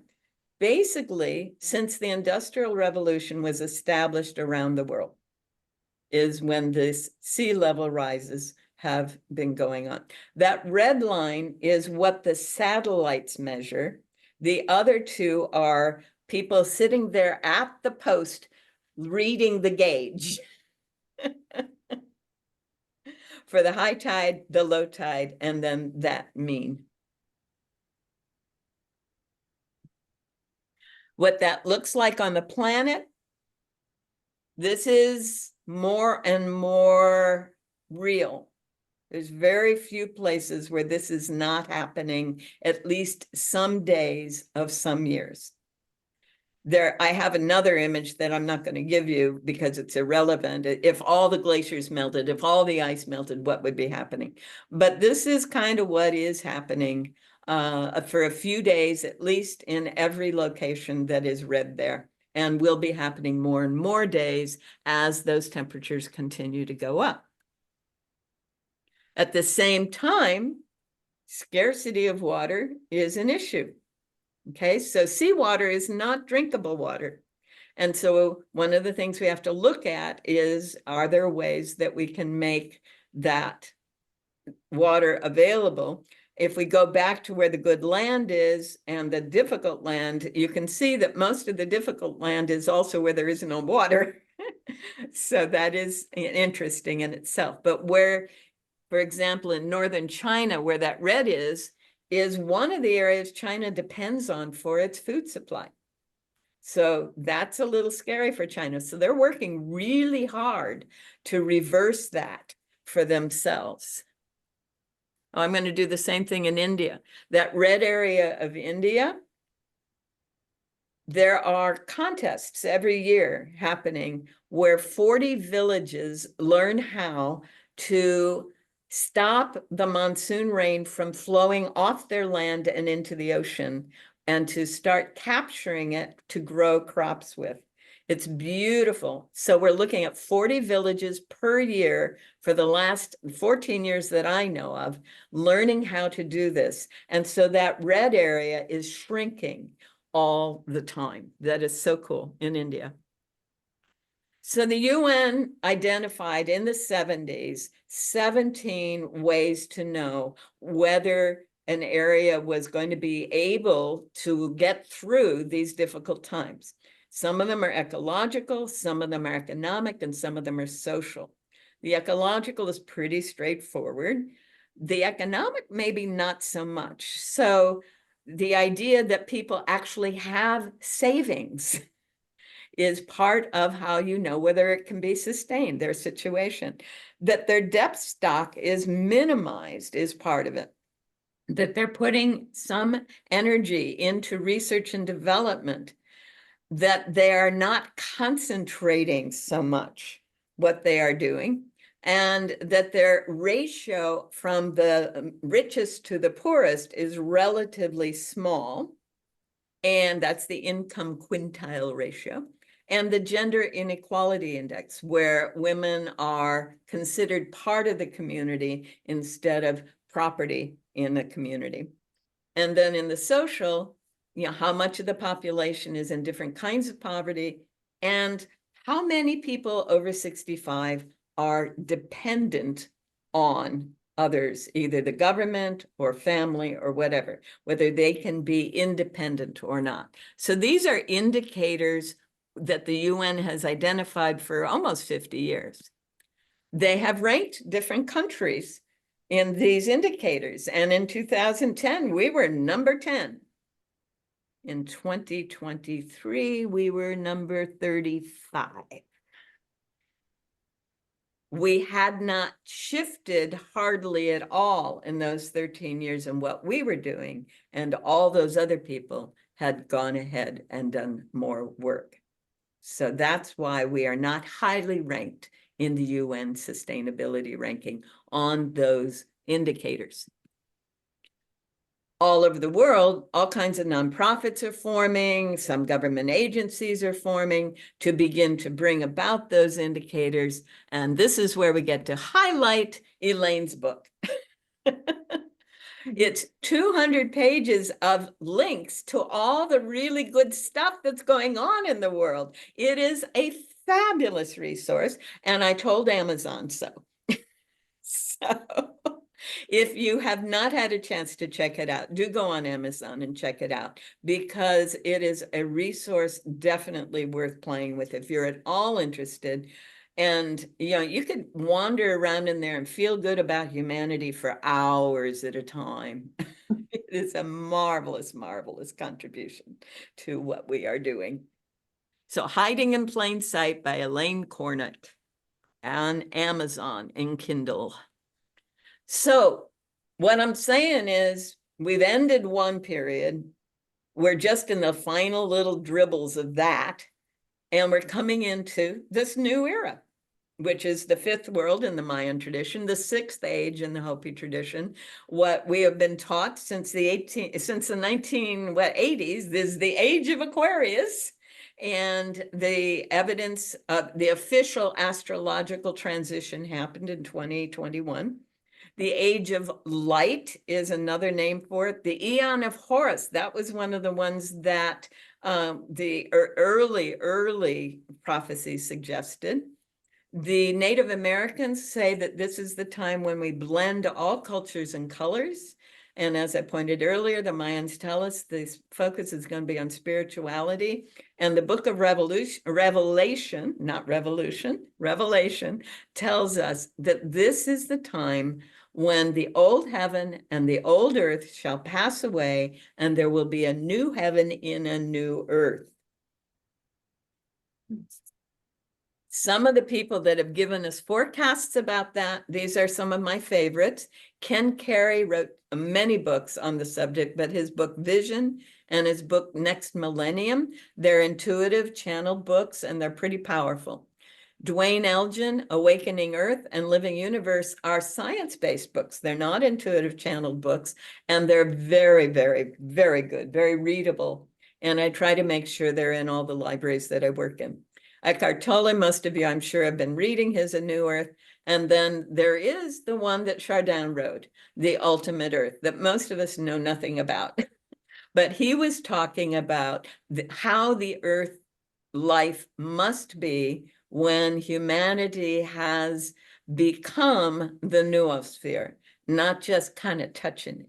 Basically, since the Industrial Revolution was established around the world, is when this sea level rises have been going on. That red line is what the satellites measure. The other two are people sitting there at the post reading the gauge for the high tide, the low tide, and then that mean. What that looks like on the planet, this is more and more real. There's very few places where this is not happening, at least some days of some years. I have another image that I'm not going to give you because it's irrelevant. If all the glaciers melted, if all the ice melted, what would be happening? But this is kind of what is happening for a few days, at least in every location that is red there, and will be happening more and more days as those temperatures continue to go up. At the same time, scarcity of water is an issue. Okay, so seawater is not drinkable water. And so one of the things we have to look at is, are there ways that we can make that water available. If we go back to where the good land is and the difficult land, you can see that most of the difficult land is also where there is no water. So that is interesting in itself. But where, for example, in northern China, where that red is one of the areas China depends on for its food supply. So that's a little scary for China. So they're working really hard to reverse that for themselves. I'm going to do the same thing in India. That red area of India, there are contests every year happening where 40 villages learn how to stop the monsoon rain from flowing off their land and into the ocean, and to start capturing it to grow crops with. It's beautiful. So we're looking at 40 villages per year for the last 14 years that I know of, learning how to do this. And so that red area is shrinking all the time. That is so cool in India. So the UN identified in the 70s 17 ways to know whether an area was going to be able to get through these difficult times. Some of them are ecological, some of them are economic, and some of them are social. The ecological is pretty straightforward. The economic, maybe not so much. So the idea that people actually have savings is part of how you know whether it can be sustained, their situation. That their debt stock is minimized is part of it. That they're putting some energy into research and development, that they are not concentrating so much what they are doing, and that their ratio from the richest to the poorest is relatively small. And that's the income quintile ratio. And the gender inequality index, where women are considered part of the community instead of property in the community. And then in the social, how much of the population is in different kinds of poverty, and how many people over 65 are dependent on others, either the government or family or whatever, whether they can be independent or not. So these are indicators that the UN has identified for almost 50 years. They have ranked different countries in these indicators. And in 2010, we were number 10. In 2023, we were number 35. We had not shifted hardly at all in those 13 years in what we were doing, and all those other people had gone ahead and done more work. So that's why we are not highly ranked in the UN sustainability ranking on those indicators. All over the world, all kinds of nonprofits are forming, some government agencies are forming to begin to bring about those indicators. And this is where we get to highlight Elaine's book. It's 200 pages of links to all the really good stuff that's going on in the world. It is a fabulous resource, and I told Amazon so. So if you have not had a chance to check it out, do go on Amazon and check it out, because it is a resource definitely worth playing with if you're at all interested. And you could wander around in there and feel good about humanity for hours at a time. It is a marvelous, marvelous contribution to what we are doing. So Hiding in Plain Sight by Elaine Cornett on Amazon and Kindle. So what I'm saying is we've ended one period. We're just in the final little dribbles of that. And we're coming into this new era, which is the fifth world in the Mayan tradition, the sixth age in the Hopi tradition. What we have been taught since the 1980s is the age of Aquarius. And the evidence of the official astrological transition happened in 2021. The age of light is another name for it. The Eon of Horus, that was one of the ones that the early prophecies suggested. The Native Americans say that this is the time when we blend all cultures and colors. And as I pointed earlier, the Mayans tell us this focus is going to be on spirituality. And the book of Revelation, not revolution, Revelation, tells us that this is the time when the old heaven and the old earth shall pass away, and there will be a new heaven in a new earth. Some of the people that have given us forecasts about that, these are some of my favorites. Ken Carey wrote many books on the subject, but his book Vision and his book Next Millennium, they're intuitive channeled books and they're pretty powerful. Dwayne Elgin, Awakening Earth and Living Universe are science-based books. They're not intuitive channeled books, and they're very, very, very good, very readable. And I try to make sure they're in all the libraries that I work in. Eckhart Tolle, most of you, I'm sure, have been reading his A New Earth. And then there is the one that Chardin wrote, The Ultimate Earth, that most of us know nothing about. But he was talking about how the Earth life must be when humanity has become the noosphere, not just kind of touching it.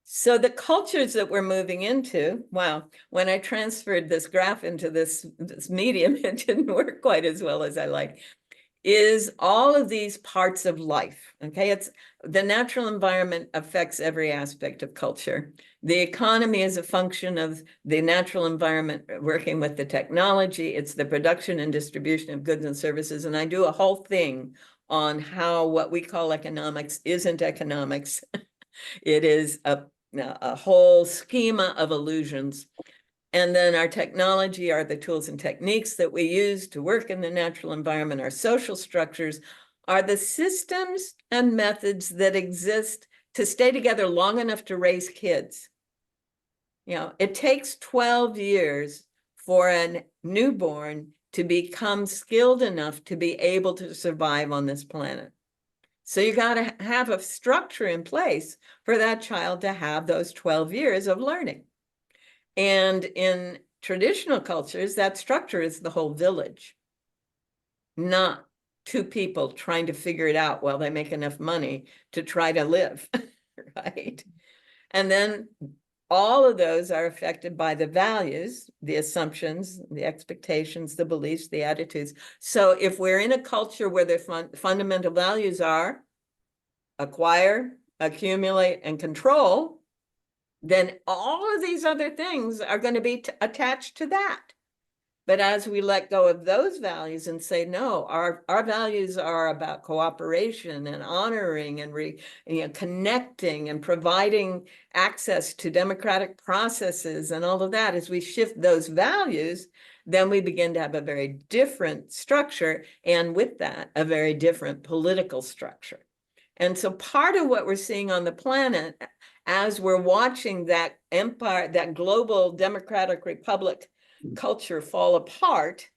So the cultures that we're moving into, wow, when I transferred this graph into this medium, it didn't work quite as well as I like, is all of these parts of life, okay? It's the natural environment affects every aspect of culture. The economy is a function of the natural environment working with the technology. It's the production and distribution of goods and services. And I do a whole thing on how what we call economics isn't economics. It is a whole schema of illusions. And then our technology are the tools and techniques that we use to work in the natural environment. Our social structures are the systems and methods that exist to stay together long enough to raise kids. You know, it takes 12 years for a newborn to become skilled enough to be able to survive on this planet. So you got to have a structure in place for that child to have those 12 years of learning. And in traditional cultures, that structure is the whole village, not two people trying to figure it out while they make enough money to try to live, right? And then all of those are affected by the values, the assumptions, the expectations, the beliefs, the attitudes. So if we're in a culture where the fundamental values are acquire, accumulate, and control, then all of these other things are going to be attached to that. But as we let go of those values and say, no, our values are about cooperation and honoring and connecting and providing access to democratic processes and all of that, as we shift those values, then we begin to have a very different structure, and with that, a very different political structure. And so part of what we're seeing on the planet, as we're watching that empire, that global democratic republic culture fall apart,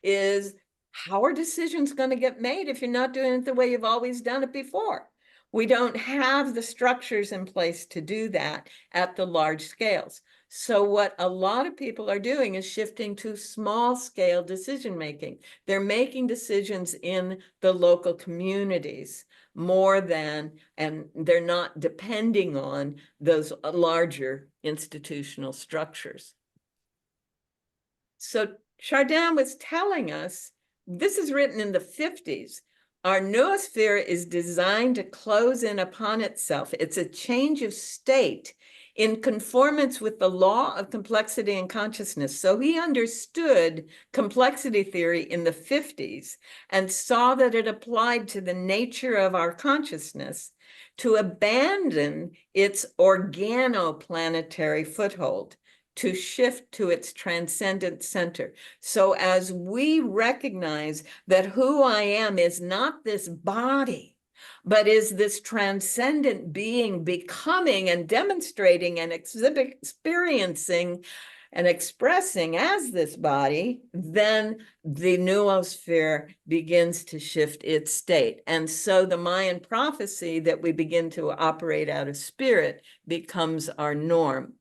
is how are decisions going to get made if you're not doing it the way you've always done it before? We don't have the structures in place to do that at the large scales. So what a lot of people are doing is shifting to small scale decision making. They're making decisions in the local communities more than, and they're not depending on those larger institutional structures. So Chardin was telling us, this is written in the 50s, our noosphere is designed to close in upon itself. It's a change of state in conformance with the law of complexity and consciousness. So he understood complexity theory in the 50s and saw that it applied to the nature of our consciousness to abandon its organoplanetary foothold, to shift to its transcendent center. So as we recognize that who I am is not this body, but is this transcendent being becoming and demonstrating and experiencing and expressing as this body, then the noosphere begins to shift its state. And so the Mayan prophecy that we begin to operate out of spirit becomes our norm.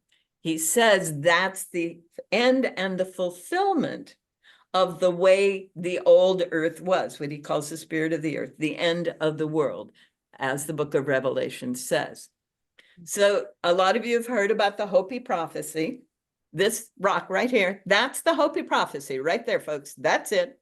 He says that's the end and the fulfillment of the way the old earth was, what he calls the spirit of the earth, the end of the world, as the book of Revelation says. So a lot of you have heard about the Hopi prophecy. This rock right here, that's the Hopi prophecy right there, folks. That's it.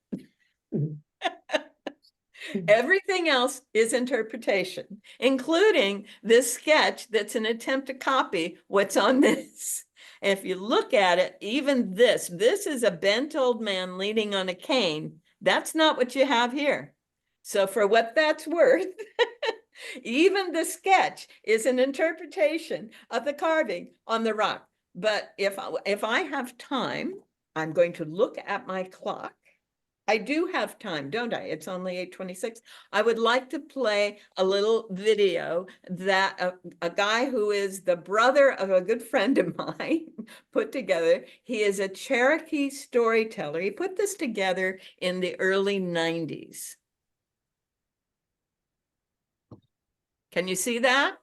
Everything else is interpretation, including this sketch that's an attempt to copy what's on this. If you look at it, even this is a bent old man leaning on a cane. That's not what you have here. So for what that's worth, even the sketch is an interpretation of the carving on the rock. But if I have time, I'm going to look at my clock. I do have time, don't I? It's only 8:26. I would like to play a little video that a guy who is the brother of a good friend of mine put together. He is a Cherokee storyteller. He put this together in the early 90s. Can you see that?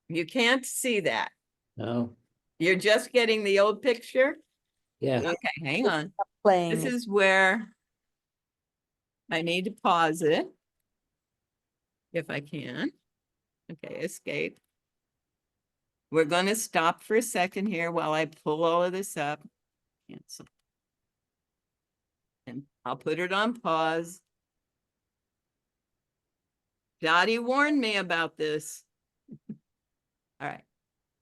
You can't see that. No, You're just getting the old picture? yeah, Okay, hang on. Playing. This is where I need to pause it, if I can. Okay, escape. We're going to stop for a second here while I pull all of this up. Cancel. And I'll put it on pause. Dottie warned me about this. All right.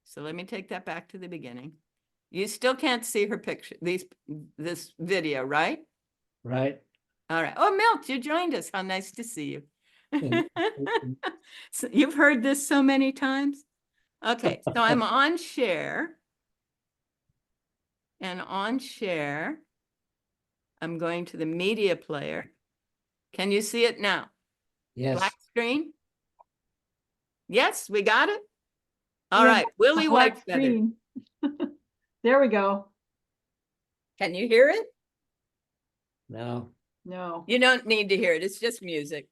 So let me take that back to the beginning. You still can't see her picture, this video, right? right. All right. Oh, Milt, you joined us. How nice to see you. Mm. So you've heard this so many times. Okay, so I'm on share. And on share, I'm going to the media player. Can you see it now? Yes, Black screen? Yes, we got it? All We have right, a Willie black Whitefeather. screen. There we go. Can you hear it? no, No. You don't need to hear it. It's just music.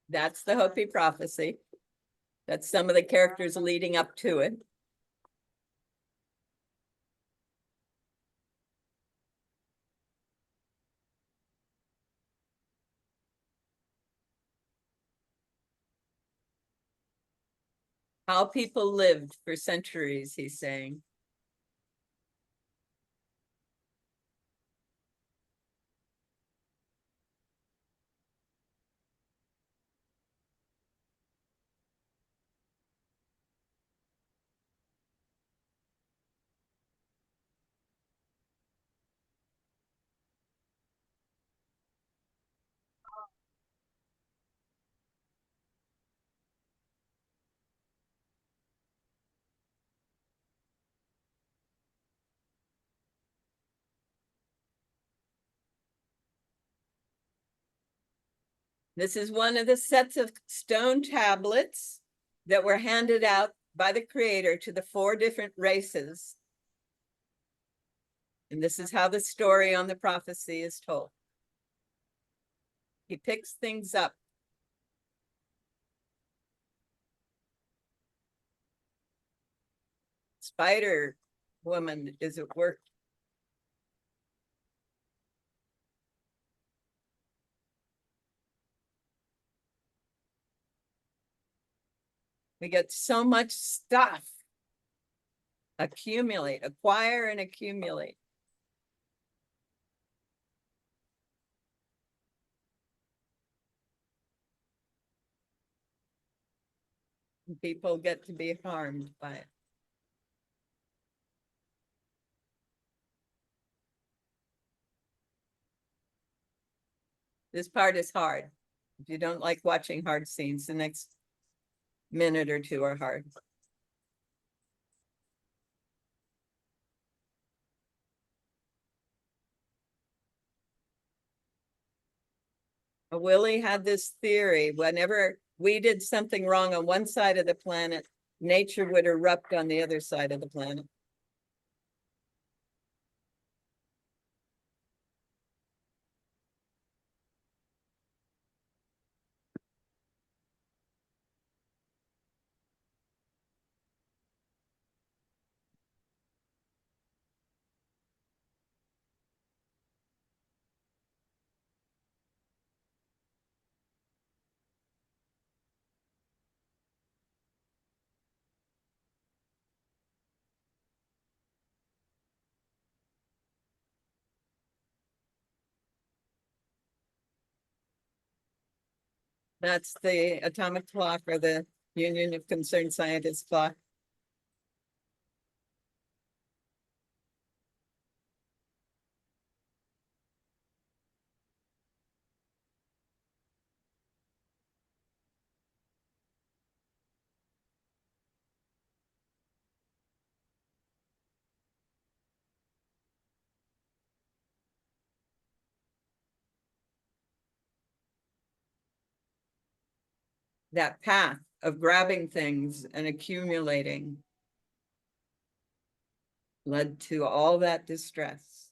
That's the Hopi prophecy. That's some of the characters leading up to it. How people lived for centuries, he's saying. This is one of the sets of stone tablets that were handed out by the creator to the 4 different races. And this is how the story on the prophecy is told. He picks things up. Spider woman is at work. We get so much stuff. Accumulate, acquire and accumulate. People get to be harmed by it. This part is hard. If you don't like watching hard scenes, the next minute or two are hard. Willie had this theory, whenever we did something wrong on one side of the planet, nature would erupt on the other side of the planet. That's the atomic clock, or the Union of Concerned Scientists clock. That path of grabbing things and accumulating led to all that distress.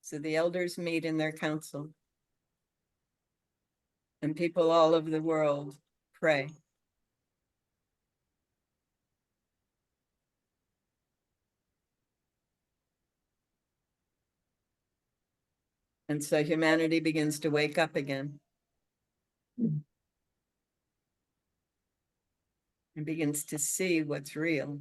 So the elders meet in their council, and people all over the world pray. And so humanity begins to wake up again. And begins to see what's real.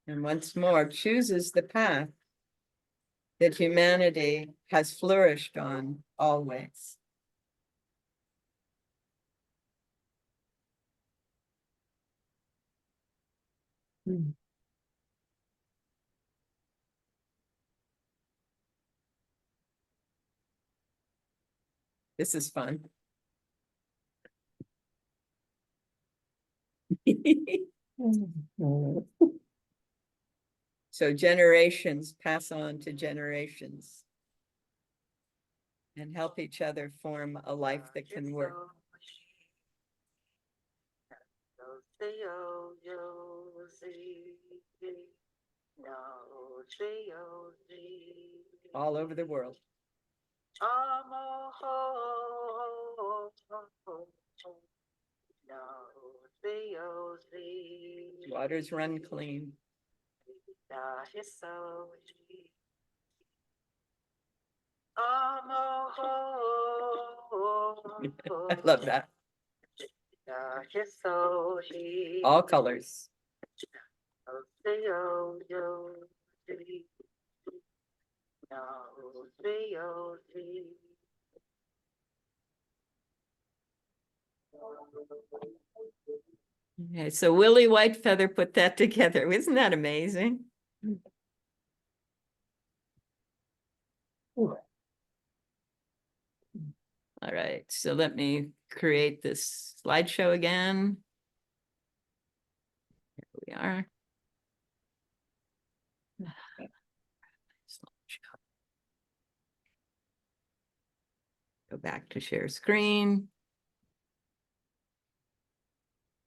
And once more chooses the path that humanity has flourished on always. This is fun. So generations pass on to generations and help each other form a life that can work. All over the world. Waters run clean. I love that. All colors. Okay, so Willie Whitefeather put that together. Isn't that amazing? All right, so let me create this slideshow again. Here we are. Slideshow. Go back to share screen.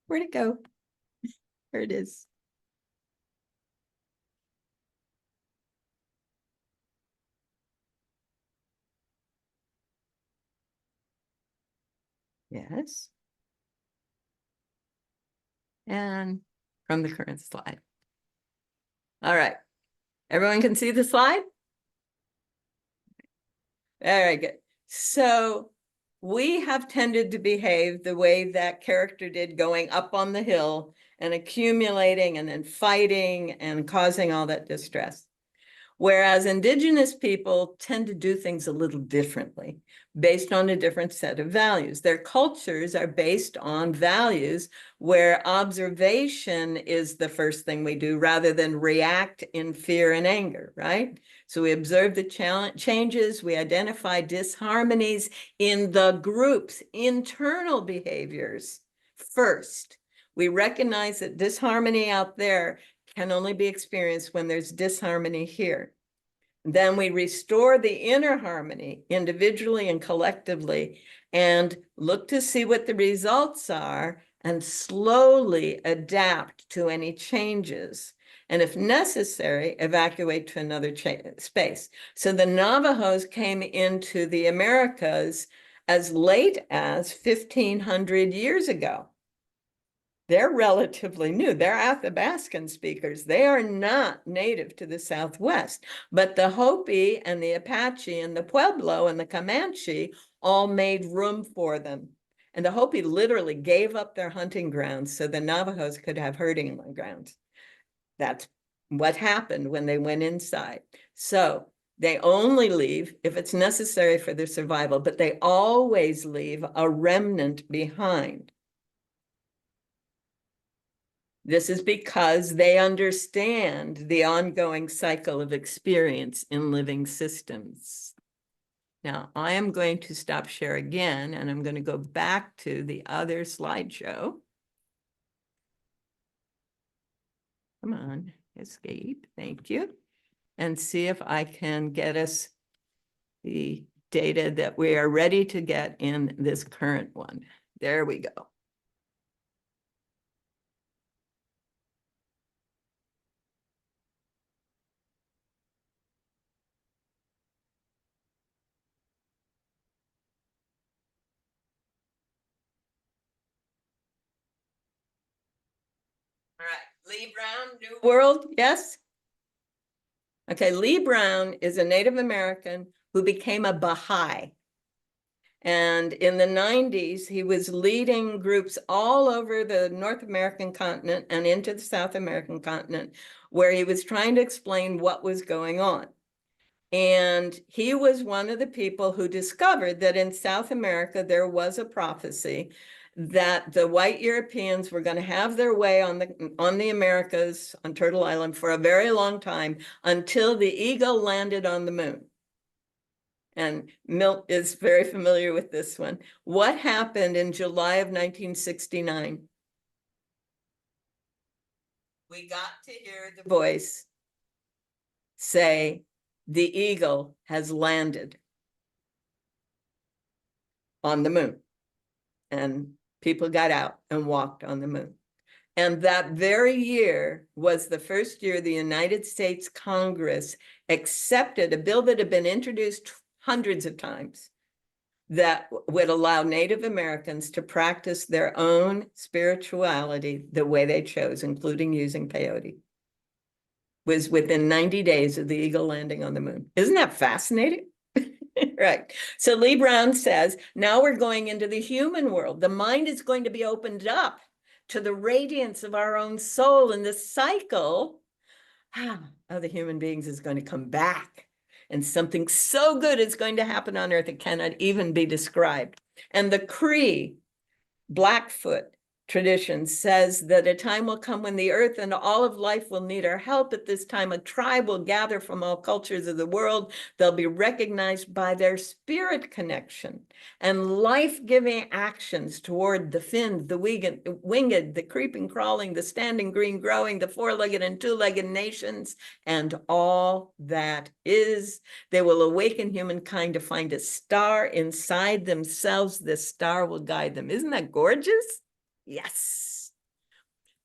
Where'd it go? There it is. Yes. And from the current slide. All right. Everyone can see the slide? All right, good. So we have tended to behave the way that character did, going up on the hill and accumulating and then fighting and causing all that distress. Whereas indigenous people tend to do things a little differently based on a different set of values. Their cultures are based on values where observation is the first thing we do rather than react in fear and anger, right? So we observe the changes, we identify disharmonies in the group's internal behaviors first. We recognize that disharmony out there can only be experienced when there's disharmony here. Then we restore the inner harmony individually and collectively and look to see what the results are and slowly adapt to any changes. And if necessary, evacuate to another space. So the Navajos came into the Americas as late as 1500 years ago. They're relatively new. They're Athabascan speakers. They are not native to the Southwest, but the Hopi and the Apache and the Pueblo and the Comanche all made room for them. And the Hopi literally gave up their hunting grounds so the Navajos could have herding grounds. That's what happened when they went inside. So they only leave if it's necessary for their survival, but they always leave a remnant behind. This is because they understand the ongoing cycle of experience in living systems. Now, I am going to stop share again, and I'm going to go back to the other slideshow. Come on, escape, thank you. And see if I can get us the data that we are ready to get in this current one. There we go. All right, Lee Brown, New World, yes? Okay, Lee Brown is a Native American who became a Baha'i. And in the 90s, he was leading groups all over the North American continent and into the South American continent, where he was trying to explain what was going on. And he was one of the people who discovered that in South America, there was a prophecy that the white Europeans were going to have their way on the Americas, on Turtle Island, for a very long time until the eagle landed on the moon. And Milt is very familiar with this one. What happened in July of 1969? We got to hear the voice say, "The eagle has landed on the moon." And people got out and walked on the moon. And that very year was the first year the United States Congress accepted a bill that had been introduced hundreds of times that would allow Native Americans to practice their own spirituality the way they chose, including using peyote. Was within 90 days of the eagle landing on the moon. Isn't that fascinating? Right. So Lee Brown says, now we're going into the human world. The mind is going to be opened up to the radiance of our own soul, and the cycle of the human beings is going to come back. And something so good is going to happen on earth, it cannot even be described. And the Cree, Blackfoot tradition says that a time will come when the earth and all of life will need our help. At this time, a tribe will gather from all cultures of the world. They'll be recognized by their spirit connection and life-giving actions toward the finned, the winged, the creeping, crawling, the standing, green, growing, the four-legged and two-legged nations, and all that is. They will awaken humankind to find a star inside themselves. This star will guide them. Isn't that gorgeous? Yes.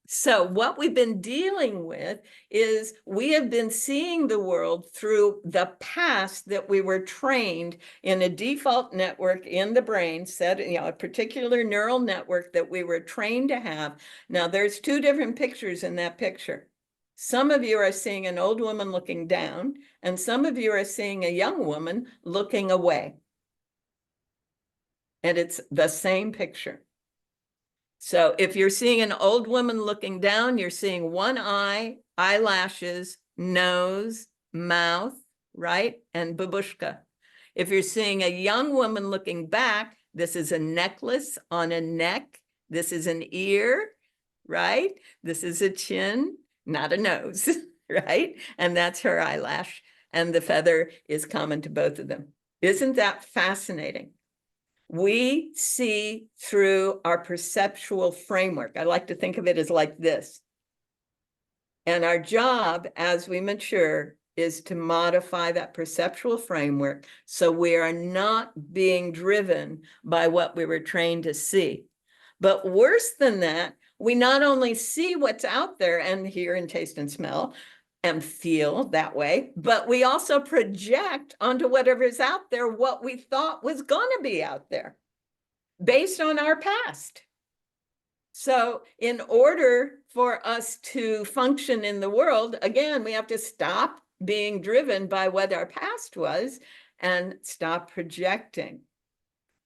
So what we've been dealing with is we have been seeing the world through the past that we were trained in a default network in the brain, set, a particular neural network that we were trained to have. Now there's two different pictures in that picture. Some of you are seeing an old woman looking down, and some of you are seeing a young woman looking away. And it's the same picture. So if you're seeing an old woman looking down, you're seeing one eye, eyelashes, nose, mouth, right? And babushka. If you're seeing a young woman looking back, this is a necklace on a neck. This is an ear, right? This is a chin, not a nose, right? And that's her eyelash. And the feather is common to both of them. Isn't that fascinating? We see through our perceptual framework. I like to think of it as like this. And our job as we mature is to modify that perceptual framework so we are not being driven by what we were trained to see. But worse than that, we not only see what's out there and hear and taste and smell and feel that way, but we also project onto whatever's out there what we thought was going to be out there based on our past. So in order for us to function in the world, again, we have to stop being driven by what our past was and stop projecting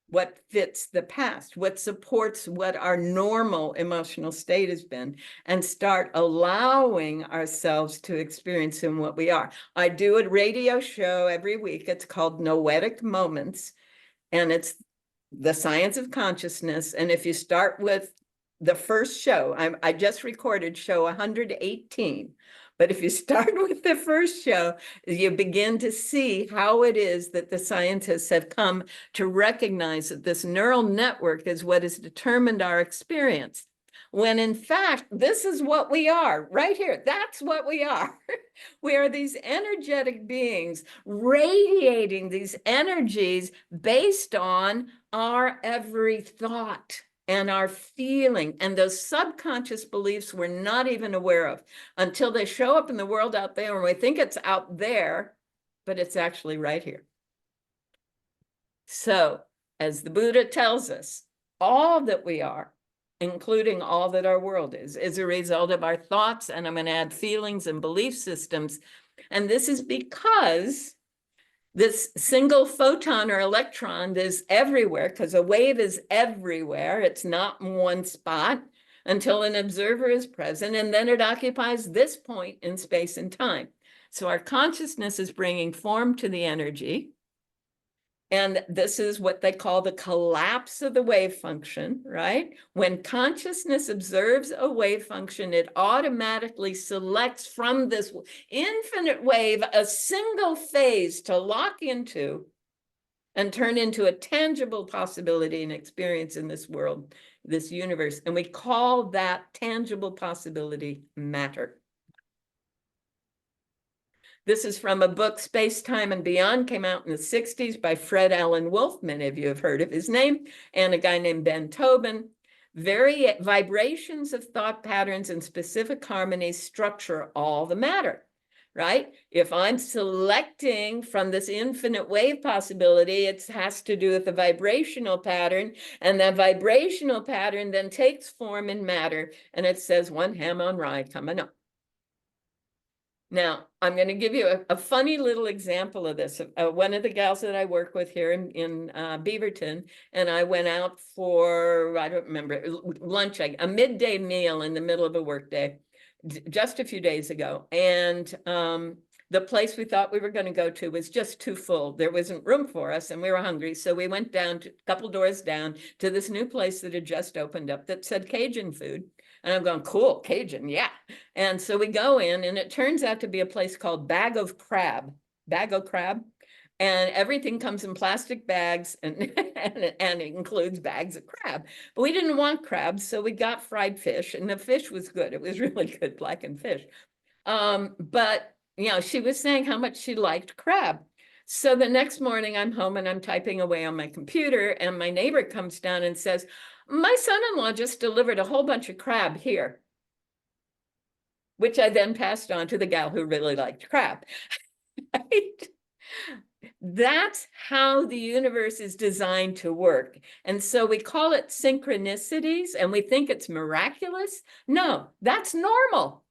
what fits the past, what supports what our normal emotional state has been, and start allowing ourselves to experience in what we are. I do a radio show every week. It's called Noetic Moments, and it's the science of consciousness. And if you start with the first show, I just recorded show 118. But if you start with the first show, you begin to see how it is that the scientists have come to recognize that this neural network is what has determined our experience. When in fact, this is what we are right here. That's what we are. We are these energetic beings radiating these energies based on our every thought and our feeling and those subconscious beliefs we're not even aware of until they show up in the world out there and we think it's out there, but it's actually right here. So, as the Buddha tells us, all that we are, including all that our world is a result of our thoughts, and I'm going to add feelings and belief systems. And this is because this single photon or electron is everywhere, because a wave is everywhere. It's not in one spot until an observer is present, and then it occupies this point in space and time. So our consciousness is bringing form to the energy. And this is what they call the collapse of the wave function, right? When consciousness observes a wave function, it automatically selects from this infinite wave a single phase to lock into and turn into a tangible possibility and experience in this world, this universe. And we call that tangible possibility matter. This is from a book, Space, Time, and Beyond, came out in the 60s by Fred Alan Wolf. Many of you have heard of his name, and a guy named Ben Tobin. Vibrations of thought patterns and specific harmonies structure all the matter, right? If I'm selecting from this infinite wave possibility, it has to do with the vibrational pattern, and that vibrational pattern then takes form in matter, and it says one ham on rye coming up. Now, I'm going to give you a funny little example of this. One of the gals that I work with here in Beaverton, and I went out for, I don't remember, lunch, a midday meal in the middle of a workday, just a few days ago. And the place we thought we were going to go to was just too full. There wasn't room for us, and we were hungry. So we went down to a couple doors down to this new place that had just opened up that said Cajun food. And I'm going, cool, Cajun, yeah. And so we go in, and it turns out to be a place called Bag o' Crab. And everything comes in plastic bags, and it includes bags of crab. But we didn't want crab, so we got fried fish, and the fish was good. It was really good blackened fish. But, you know, she was saying how much she liked crab. So the next morning I'm home and I'm typing away on my computer, and my neighbor comes down and says, my son-in-law just delivered a whole bunch of crab here, which I then passed on to the gal who really liked crab. Right? That's how the universe is designed to work. And so we call it synchronicities, and we think it's miraculous. No, that's normal.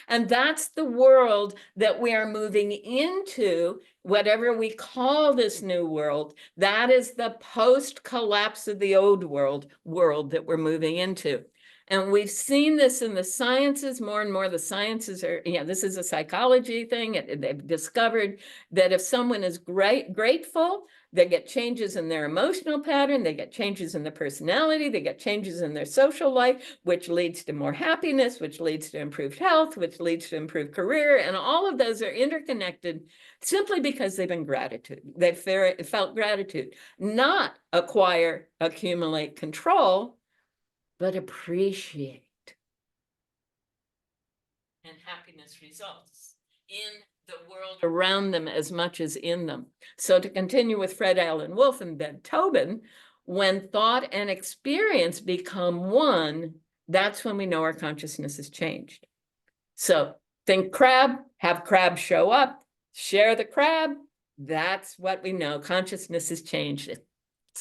And that's the world that we are moving into, whatever we call this new world. That is the post-collapse of the old world that we're moving into. And we've seen this in the sciences more and more. The sciences are, this is a psychology thing. They've discovered that if someone is grateful, they get changes in their emotional pattern, they get changes in their personality, they get changes in their social life, which leads to more happiness, which leads to improved health, which leads to improved career. And all of those are interconnected simply because they've been gratitude. They've felt gratitude, not acquire, accumulate, control, but appreciate. And happiness results in the world around them as much as in them. So to continue with Fred Alan Wolf and Ben Tobin, when thought and experience become one, that's when we know our consciousness has changed. So think crab, have crab show up, share the crab. That's what we know. Consciousness has changed. It's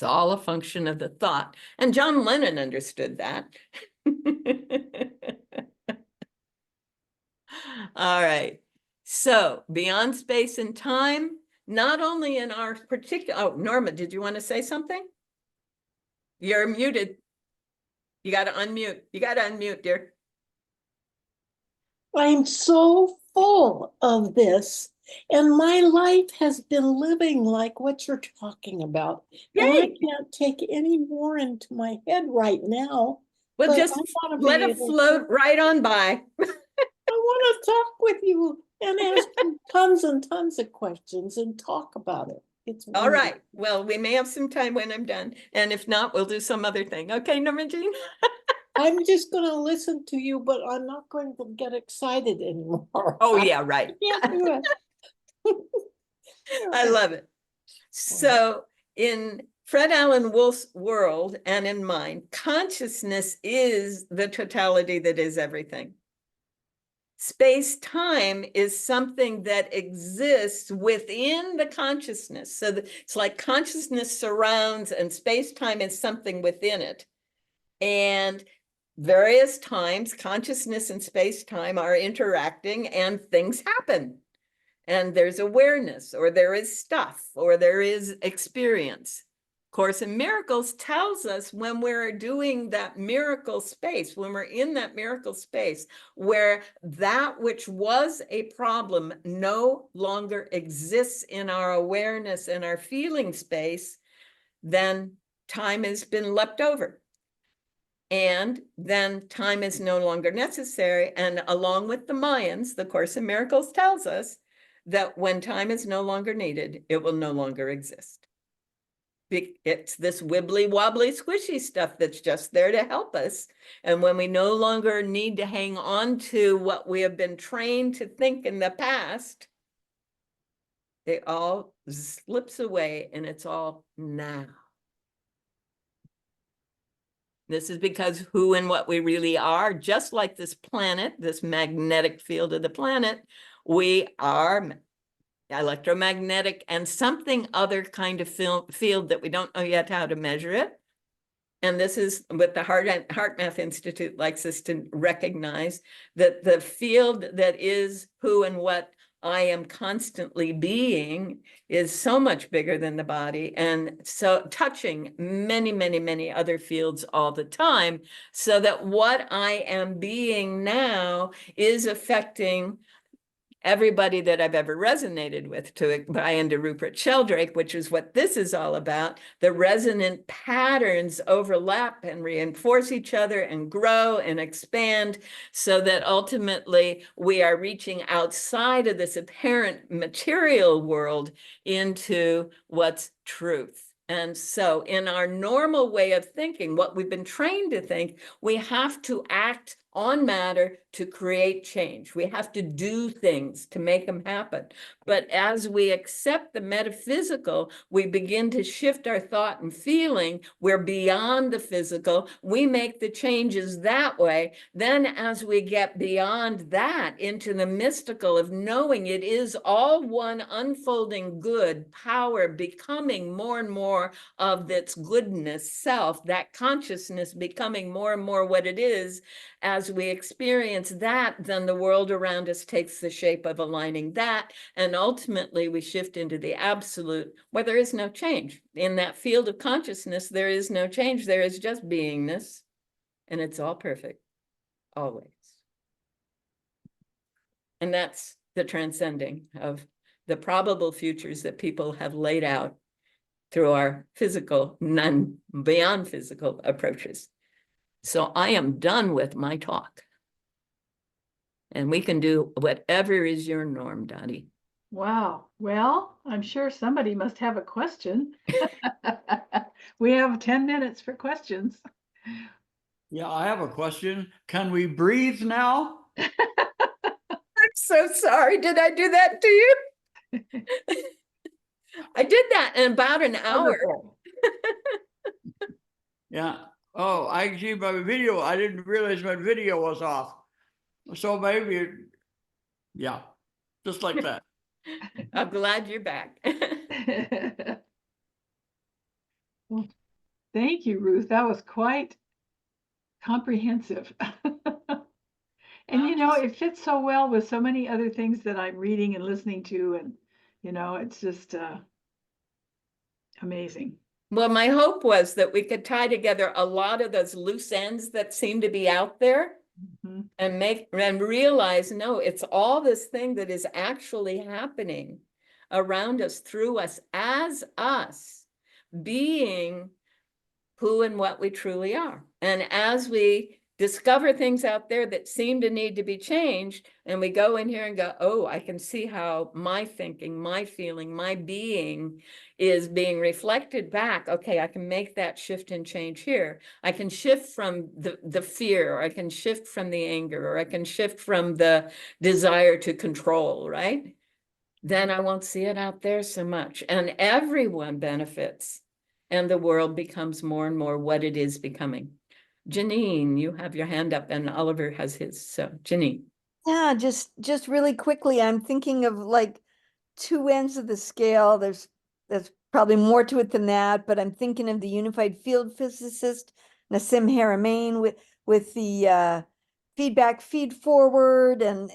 all a function of the thought. And John Lennon understood that. All right. So beyond space and time, not only in our particular, oh, Norma, did you want to say something? You're muted. You got to unmute. You got to unmute, dear. I'm so full of this, and my life has been living like what you're talking about. And I Yay. can't take any more into my head right now. Well, but just I wanna let be it able float to- right on by. I want to talk with you and ask you tons and tons of questions and talk about it. It's All right. wonderful. Well, we may have some time when I'm done. And if not, we'll do some other thing. Okay, Norma Jean? I'm just going to listen to you, but I'm not going to get excited anymore. Oh, yeah, right. I can't do it. I love it. So in Fred Alan Wolf's world and in mine, consciousness is the totality that is everything. Space-time is something that exists within the consciousness. So it's like consciousness surrounds and space-time is something within it. And various times, consciousness and space-time are interacting and things happen. And there's awareness, or there is stuff, or there is experience. Course in Miracles tells us when we're doing that miracle space, when we're in that miracle space, where that which was a problem no longer exists in our awareness and our feeling space, then time has been leapt over. And then time is no longer necessary. And along with the Mayans, the Course in Miracles tells us that when time is no longer needed, it will no longer exist. It's this wibbly wobbly squishy stuff that's just there to help us. And when we no longer need to hang on to what we have been trained to think in the past, it all slips away and it's all now. This is because who and what we really are, just like this planet, this magnetic field of the planet, we are electromagnetic and something other kind of field that we don't know yet how to measure it. And this is what the Heart Math Institute likes us to recognize, that the field that is who and what I am constantly being is so much bigger than the body, and so touching many, many, many other fields all the time, so that what I am being now is affecting everybody that I've ever resonated with, to buy into Rupert Sheldrake, which is what this is all about. The resonant patterns overlap and reinforce each other and grow and expand, so that ultimately we are reaching outside of this apparent material world into what's truth. And so in our normal way of thinking, what we've been trained to think, we have to act on matter to create change. We have to do things to make them happen. But as we accept the metaphysical, we begin to shift our thought and feeling. We're beyond the physical. We make the changes that way. Then as we get beyond that into the mystical of knowing it is all one unfolding good power, becoming more and more of its goodness self, that consciousness becoming more and more what it is. As we experience that, then the world around us takes the shape of aligning that. And ultimately, we shift into the absolute, where there is no change. In that field of consciousness, there is no change. There is just beingness. and it's all perfect, always. And that's the transcending of the probable futures that people have laid out through our physical, none beyond physical approaches. So I am done with my talk. And we can do whatever is your norm, Dottie. Wow. Well, I'm sure somebody must have a question. We have 10 minutes for questions. Yeah, I have a question. Can we breathe now? I'm so sorry. Did I do that to you? I did that in about an hour. Wonderful. Yeah. Oh, I see my video. I didn't realize my video was off. So maybe, yeah, just like that. I'm glad you're back. Well, thank you, Ruth. That was quite comprehensive. And you know, it fits so well with so many other things that I'm reading and listening to, and you know, it's just amazing. Well, my hope was that we could tie together a lot of those loose ends that seem to be out there Mhm. and realize, no, it's all this thing that is actually happening around us, through us, as us, being who and what we truly are. And as we discover things out there that seem to need to be changed, and we go in here and go, oh, I can see how my thinking, my feeling, my being is being reflected back. Okay, I can make that shift and change here. I can shift from the fear, or I can shift from the anger, or I can shift from the desire to control, right? Then I won't see it out there so much. And everyone benefits. And the world becomes more and more what it is becoming. Janine, you have your hand up, and Oliver has his. So Janine. Yeah, just really quickly, I'm thinking of like two ends of the scale. There's probably more to it than that, but I'm thinking of the unified field physicist Nassim Haramein with the feedback feed forward and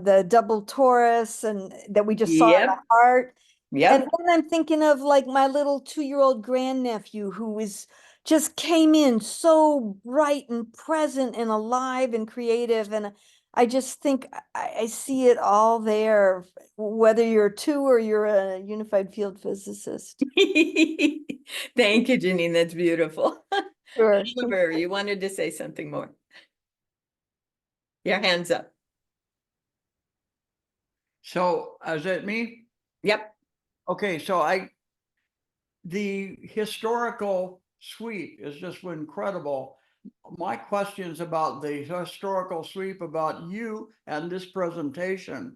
the double torus and that we just saw in the Yep. heart. And Yep. then I'm thinking of like my little 2-year-old grandnephew who just came in so bright and present and alive and creative. And I just think I see it all there, whether you're 2 or you're a unified field physicist. Thank you, Janine. That's beautiful. Sure. Oliver, you wanted to say something more. Your hand's up. So is it me? Yep. Okay, so the historical sweep is just incredible. My questions about the historical sweep about you and this presentation.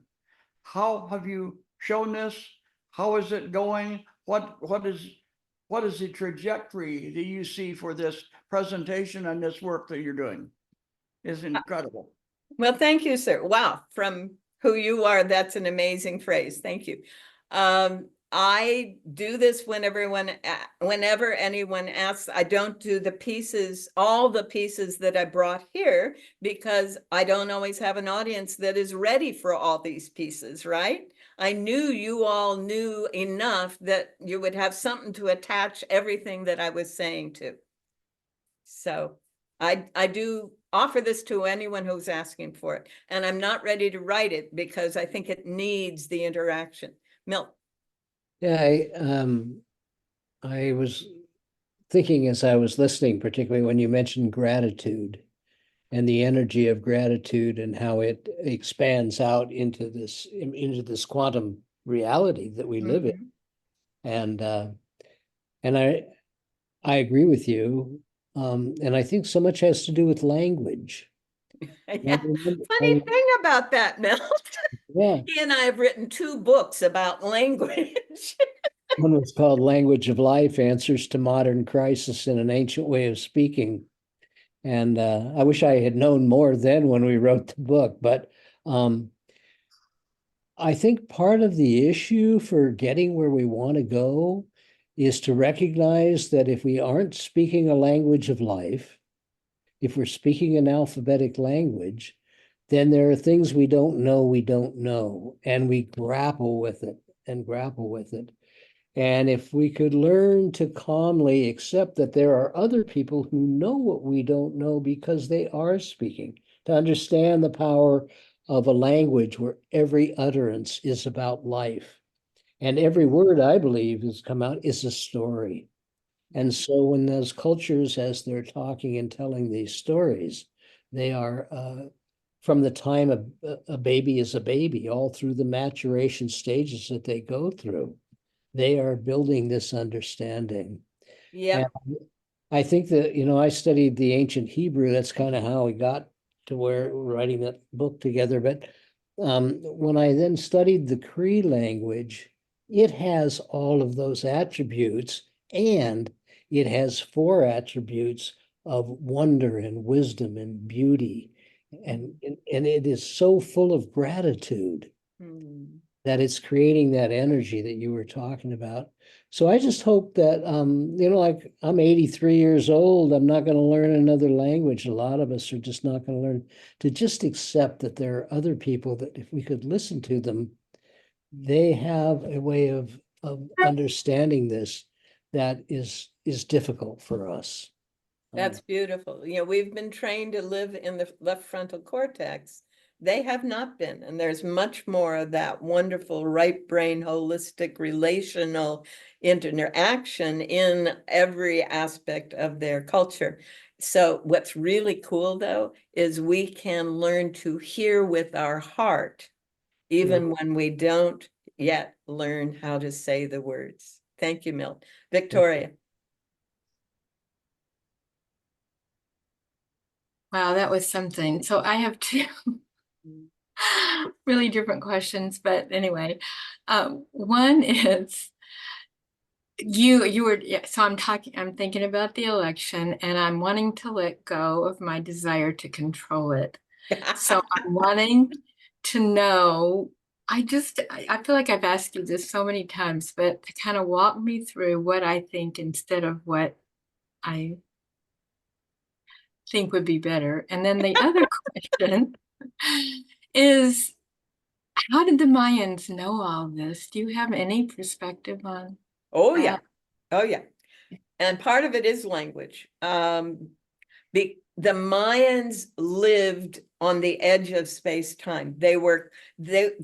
How have you shown this? How is it going? What is the trajectory that you see for this presentation and this work that you're doing? Is incredible. Well, thank you, sir. Wow, from who you are, that's an amazing phrase. Thank you. I do this whenever anyone asks. I don't do the pieces, all the pieces that I brought here, because I don't always have an audience that is ready for all these pieces, right? I knew you all knew enough that you would have something to attach everything that I was saying to. So I do offer this to anyone who's asking for it. And I'm not ready to write it because I think it needs the interaction. Milt. Yeah, I was thinking as I was listening, particularly when you mentioned gratitude and the energy of gratitude and how it expands out into this quantum reality that we live in. And I agree with you. And I think so much has to do with language. Yeah. Funny thing about that, Milt. Yeah. He and I have written 2 books about language. One was called Language of Life, Answers to Modern Crisis in an Ancient Way of Speaking. And I wish I had known more then when we wrote the book. But I think part of the issue for getting where we want to go is to recognize that if we aren't speaking a language of life, if we're speaking an alphabetic language, then there are things we don't know, and we grapple with it and grapple with it. And if we could learn to calmly accept that there are other people who know what we don't know because they are speaking, to understand the power of a language where every utterance is about life. And every word, I believe, has come out is a story. And so when those cultures, as they're talking and telling these stories, they are from the time a baby is a baby, all through the maturation stages that they go through, they are building this understanding. Yeah. And I think that, I studied the ancient Hebrew. That's kind of how we got to where we're writing that book together. But when I then studied the Cree language, it has all of those attributes, and it has 4 attributes of wonder and wisdom and beauty. And it is so full of gratitude Hmm. that it's creating that energy that you were talking about. So I just hope that, like I'm 83 years old, I'm not going to learn another language. A lot of us are just not going to learn, to just accept that there are other people that if we could listen to them, they have a way of understanding this that is difficult for us. That's beautiful. We've been trained to live in the left frontal cortex. They have not been. And there's much more of that wonderful right brain, holistic, relational interaction in every aspect of their culture. So what's really cool, though, is we can learn to hear with our heart, even when we don't yet learn how to say the words. Thank you, Milt. Victoria. Wow, that was something. So I have 2 really different questions, but anyway, one is you were, yeah, so I'm thinking about the election, and I'm wanting to let go of my desire to control it. So I'm wanting to know, I feel like I've asked you this so many times, but to kind of walk me through what I think instead of what I think would be better. And then the other question is, how did the Mayans know all this? Do you have any perspective on Oh, yeah. that? Oh, yeah. And part of it is language. The Mayans lived on the edge of space-time. They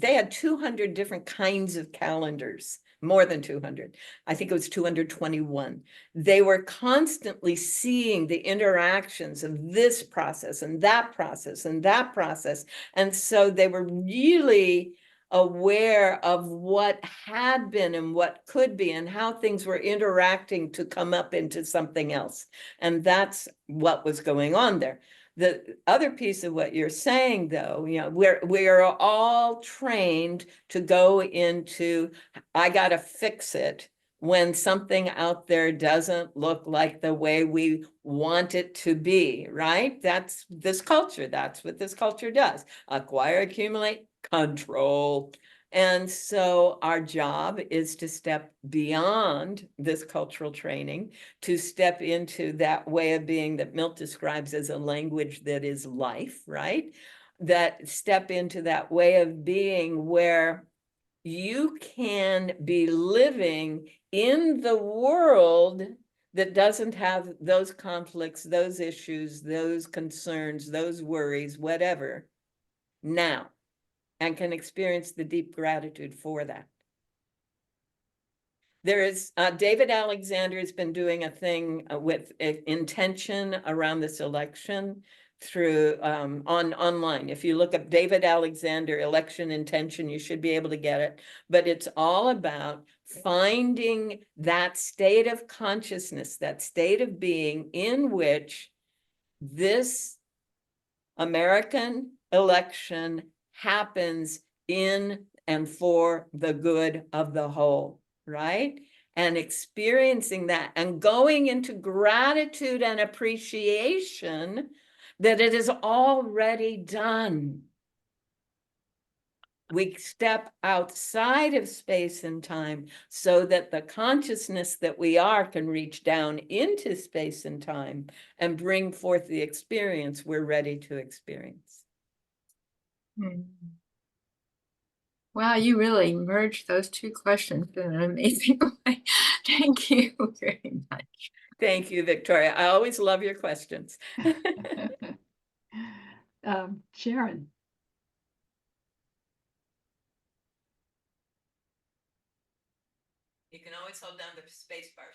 had 200 different kinds of calendars, more than 200. I think it was 221. They were constantly seeing the interactions of this process and that process and that process. And so they were really aware of what had been and what could be and how things were interacting to come up into something else. And that's what was going on there. The other piece of what you're saying, though, we are all trained to go into, I got to fix it when something out there doesn't look like the way we want it to be, right? That's this culture. That's what this culture does. Acquire, accumulate, control. And so our job is to step beyond this cultural training, to step into that way of being that Milt describes as a language that is life, right? That step into that way of being where you can be living in the world that doesn't have those conflicts, those issues, those concerns, those worries, whatever, now, and can experience the deep gratitude for that. There is David Alexander has been doing a thing with intention around this election through online. If you look up David Alexander election intention, you should be able to get it. But it's all about finding that state of consciousness, that state of being in which this American election happens in and for the good of the whole, right? And experiencing that and going into gratitude and appreciation that it is already done. We step outside of space and time so that the consciousness that we are can reach down into space and time and bring forth the experience we're ready to experience. Wow, you really merged those two questions in an amazing way. Thank you very much. Thank you, Victoria. I always love your questions. Sharon. You can always hold down the space bar,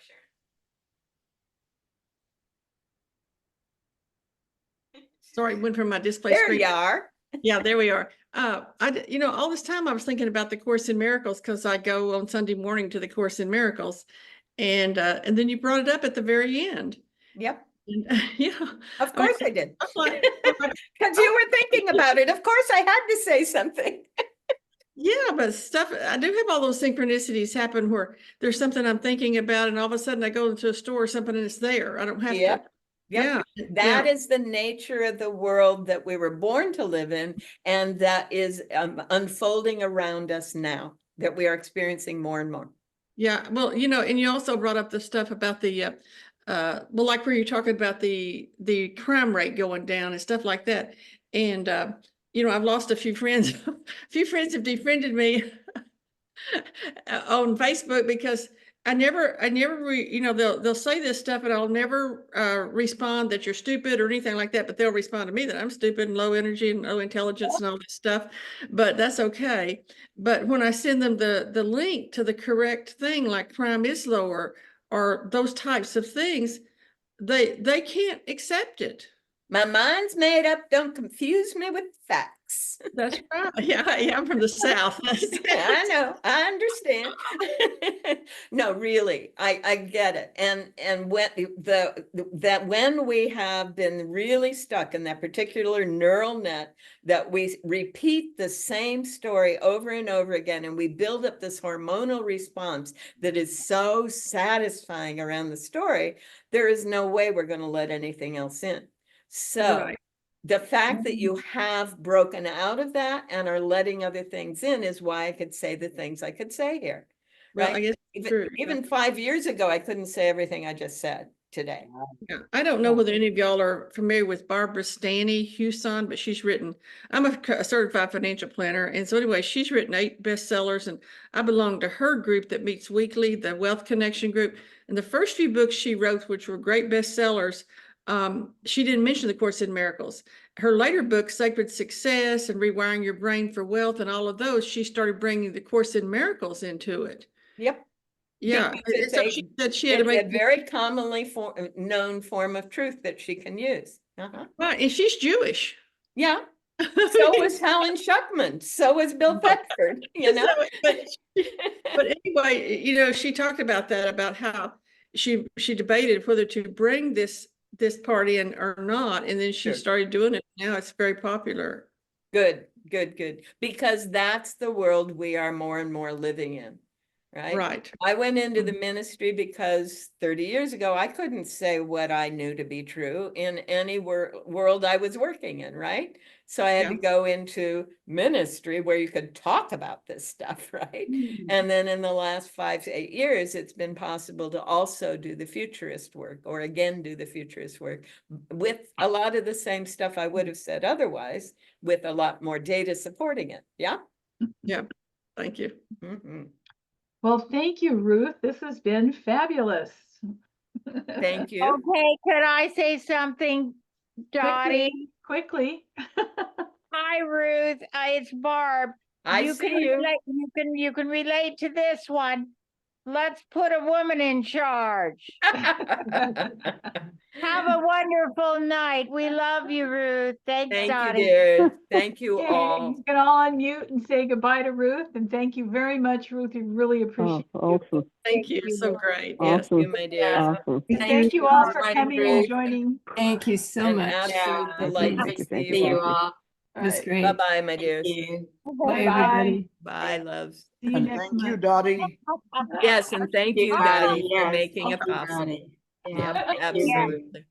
Sharon. Sorry, went from my display There screen. you are. Yeah, there we are. All this time I was thinking about the Course in Miracles because I go on Sunday morning to the Course in Miracles, and then you brought it up at the very end. Yep. And, yeah, Of course I did. I'm like, Because you were thinking about it. Of course I had to say something. yeah, but stuff, I do have all those synchronicities happen where there's something I'm thinking about, and all of a sudden I go into a store or something and it's there. I don't have to. Yep. Yeah, That yeah. is the nature of the world that we were born to live in, and that is unfolding around us now, that we are experiencing more and more. Yeah, well, and you also brought up the stuff about the like where you're talking about the crime rate going down and stuff like that. And I've lost a few friends. A few friends have defriended me on Facebook because I never they'll say this stuff and I'll never respond that you're stupid or anything like that, but they'll respond to me that I'm stupid and low energy and low intelligence and all this stuff, but that's okay. But when I send them the link to the correct thing, like crime is lower or those types of things, they can't accept it. My mind's made up. Don't confuse me with facts. That's right. Yeah, I'm from the South. I know, I understand. No, really, I get it. And when when we have been really stuck in that particular neural net, that we repeat the same story over and over again, and we build up this hormonal response that is so satisfying around the story, there is no way we're going to let anything else in. So Right. the fact that you have broken out of that and are letting other things in is why I could say the things I could say here, Well, right? I guess Even 5 years ago, I couldn't say everything I just said today. Yeah, I don't know whether any of y'all are familiar with Barbara Stanny Hewson, but she's written, I'm a certified financial planner. And so anyway, she's written 8 bestsellers, and I belong to her group that meets weekly, the Wealth Connection group. And the first few books she wrote, which were great bestsellers, she didn't mention the Course in Miracles. Her later books, Sacred Success and Rewiring Your Brain for Wealth and all of those, she started bringing the Course in Miracles into it. Yep. Yeah, Because so she said she had to it's make a very commonly known form of truth that she can use. right, and she's Jewish. Yeah. So was Helen Schuckman. So was Bill Thetford, But anyway, she talked about that, about how she debated whether to bring this party in or not, and then she started doing it. Now it's very popular. Good. Because that's the world we are more and more living in, right? Right. I went into the ministry because 30 years ago, I couldn't say what I knew to be true in any world I was working in, right? So I had to go into ministry where you could talk about this stuff, right? And then in the last 5 to 8 years, it's been possible to also do the futurist work, or again, do the futurist work with a lot of the same stuff I would have said otherwise, with a lot more data supporting it. Yeah. Yeah. Thank you. Well, thank you, Ruth. This has been fabulous. Thank you. Okay, could I say something, Dottie? Quickly. Hi, Ruth. It's Barb. I see you. You can relate to this one. Let's put a woman in charge. Have a wonderful night. We love you, Ruth. Thanks, Thank Dottie. you, dear. Thank you Okay, all. you can all unmute and say goodbye to Ruth. And thank you very much, Ruth. We really appreciate you. Awesome. Thank you. So great. Yes, Awesome. you, my dear. Awesome. Thank you all for Ruth. coming and joining. Thank you so An much. absolute delight to see See you you. all. It was great. Bye-bye, my dears. Thank you. Bye, everybody. Bye, loves. See you And next thank you, month. Dottie. Yes, and thank you, Dottie, Dottie, for yes. making it Thank you, possible. Dottie. Yep, Thank you. absolutely.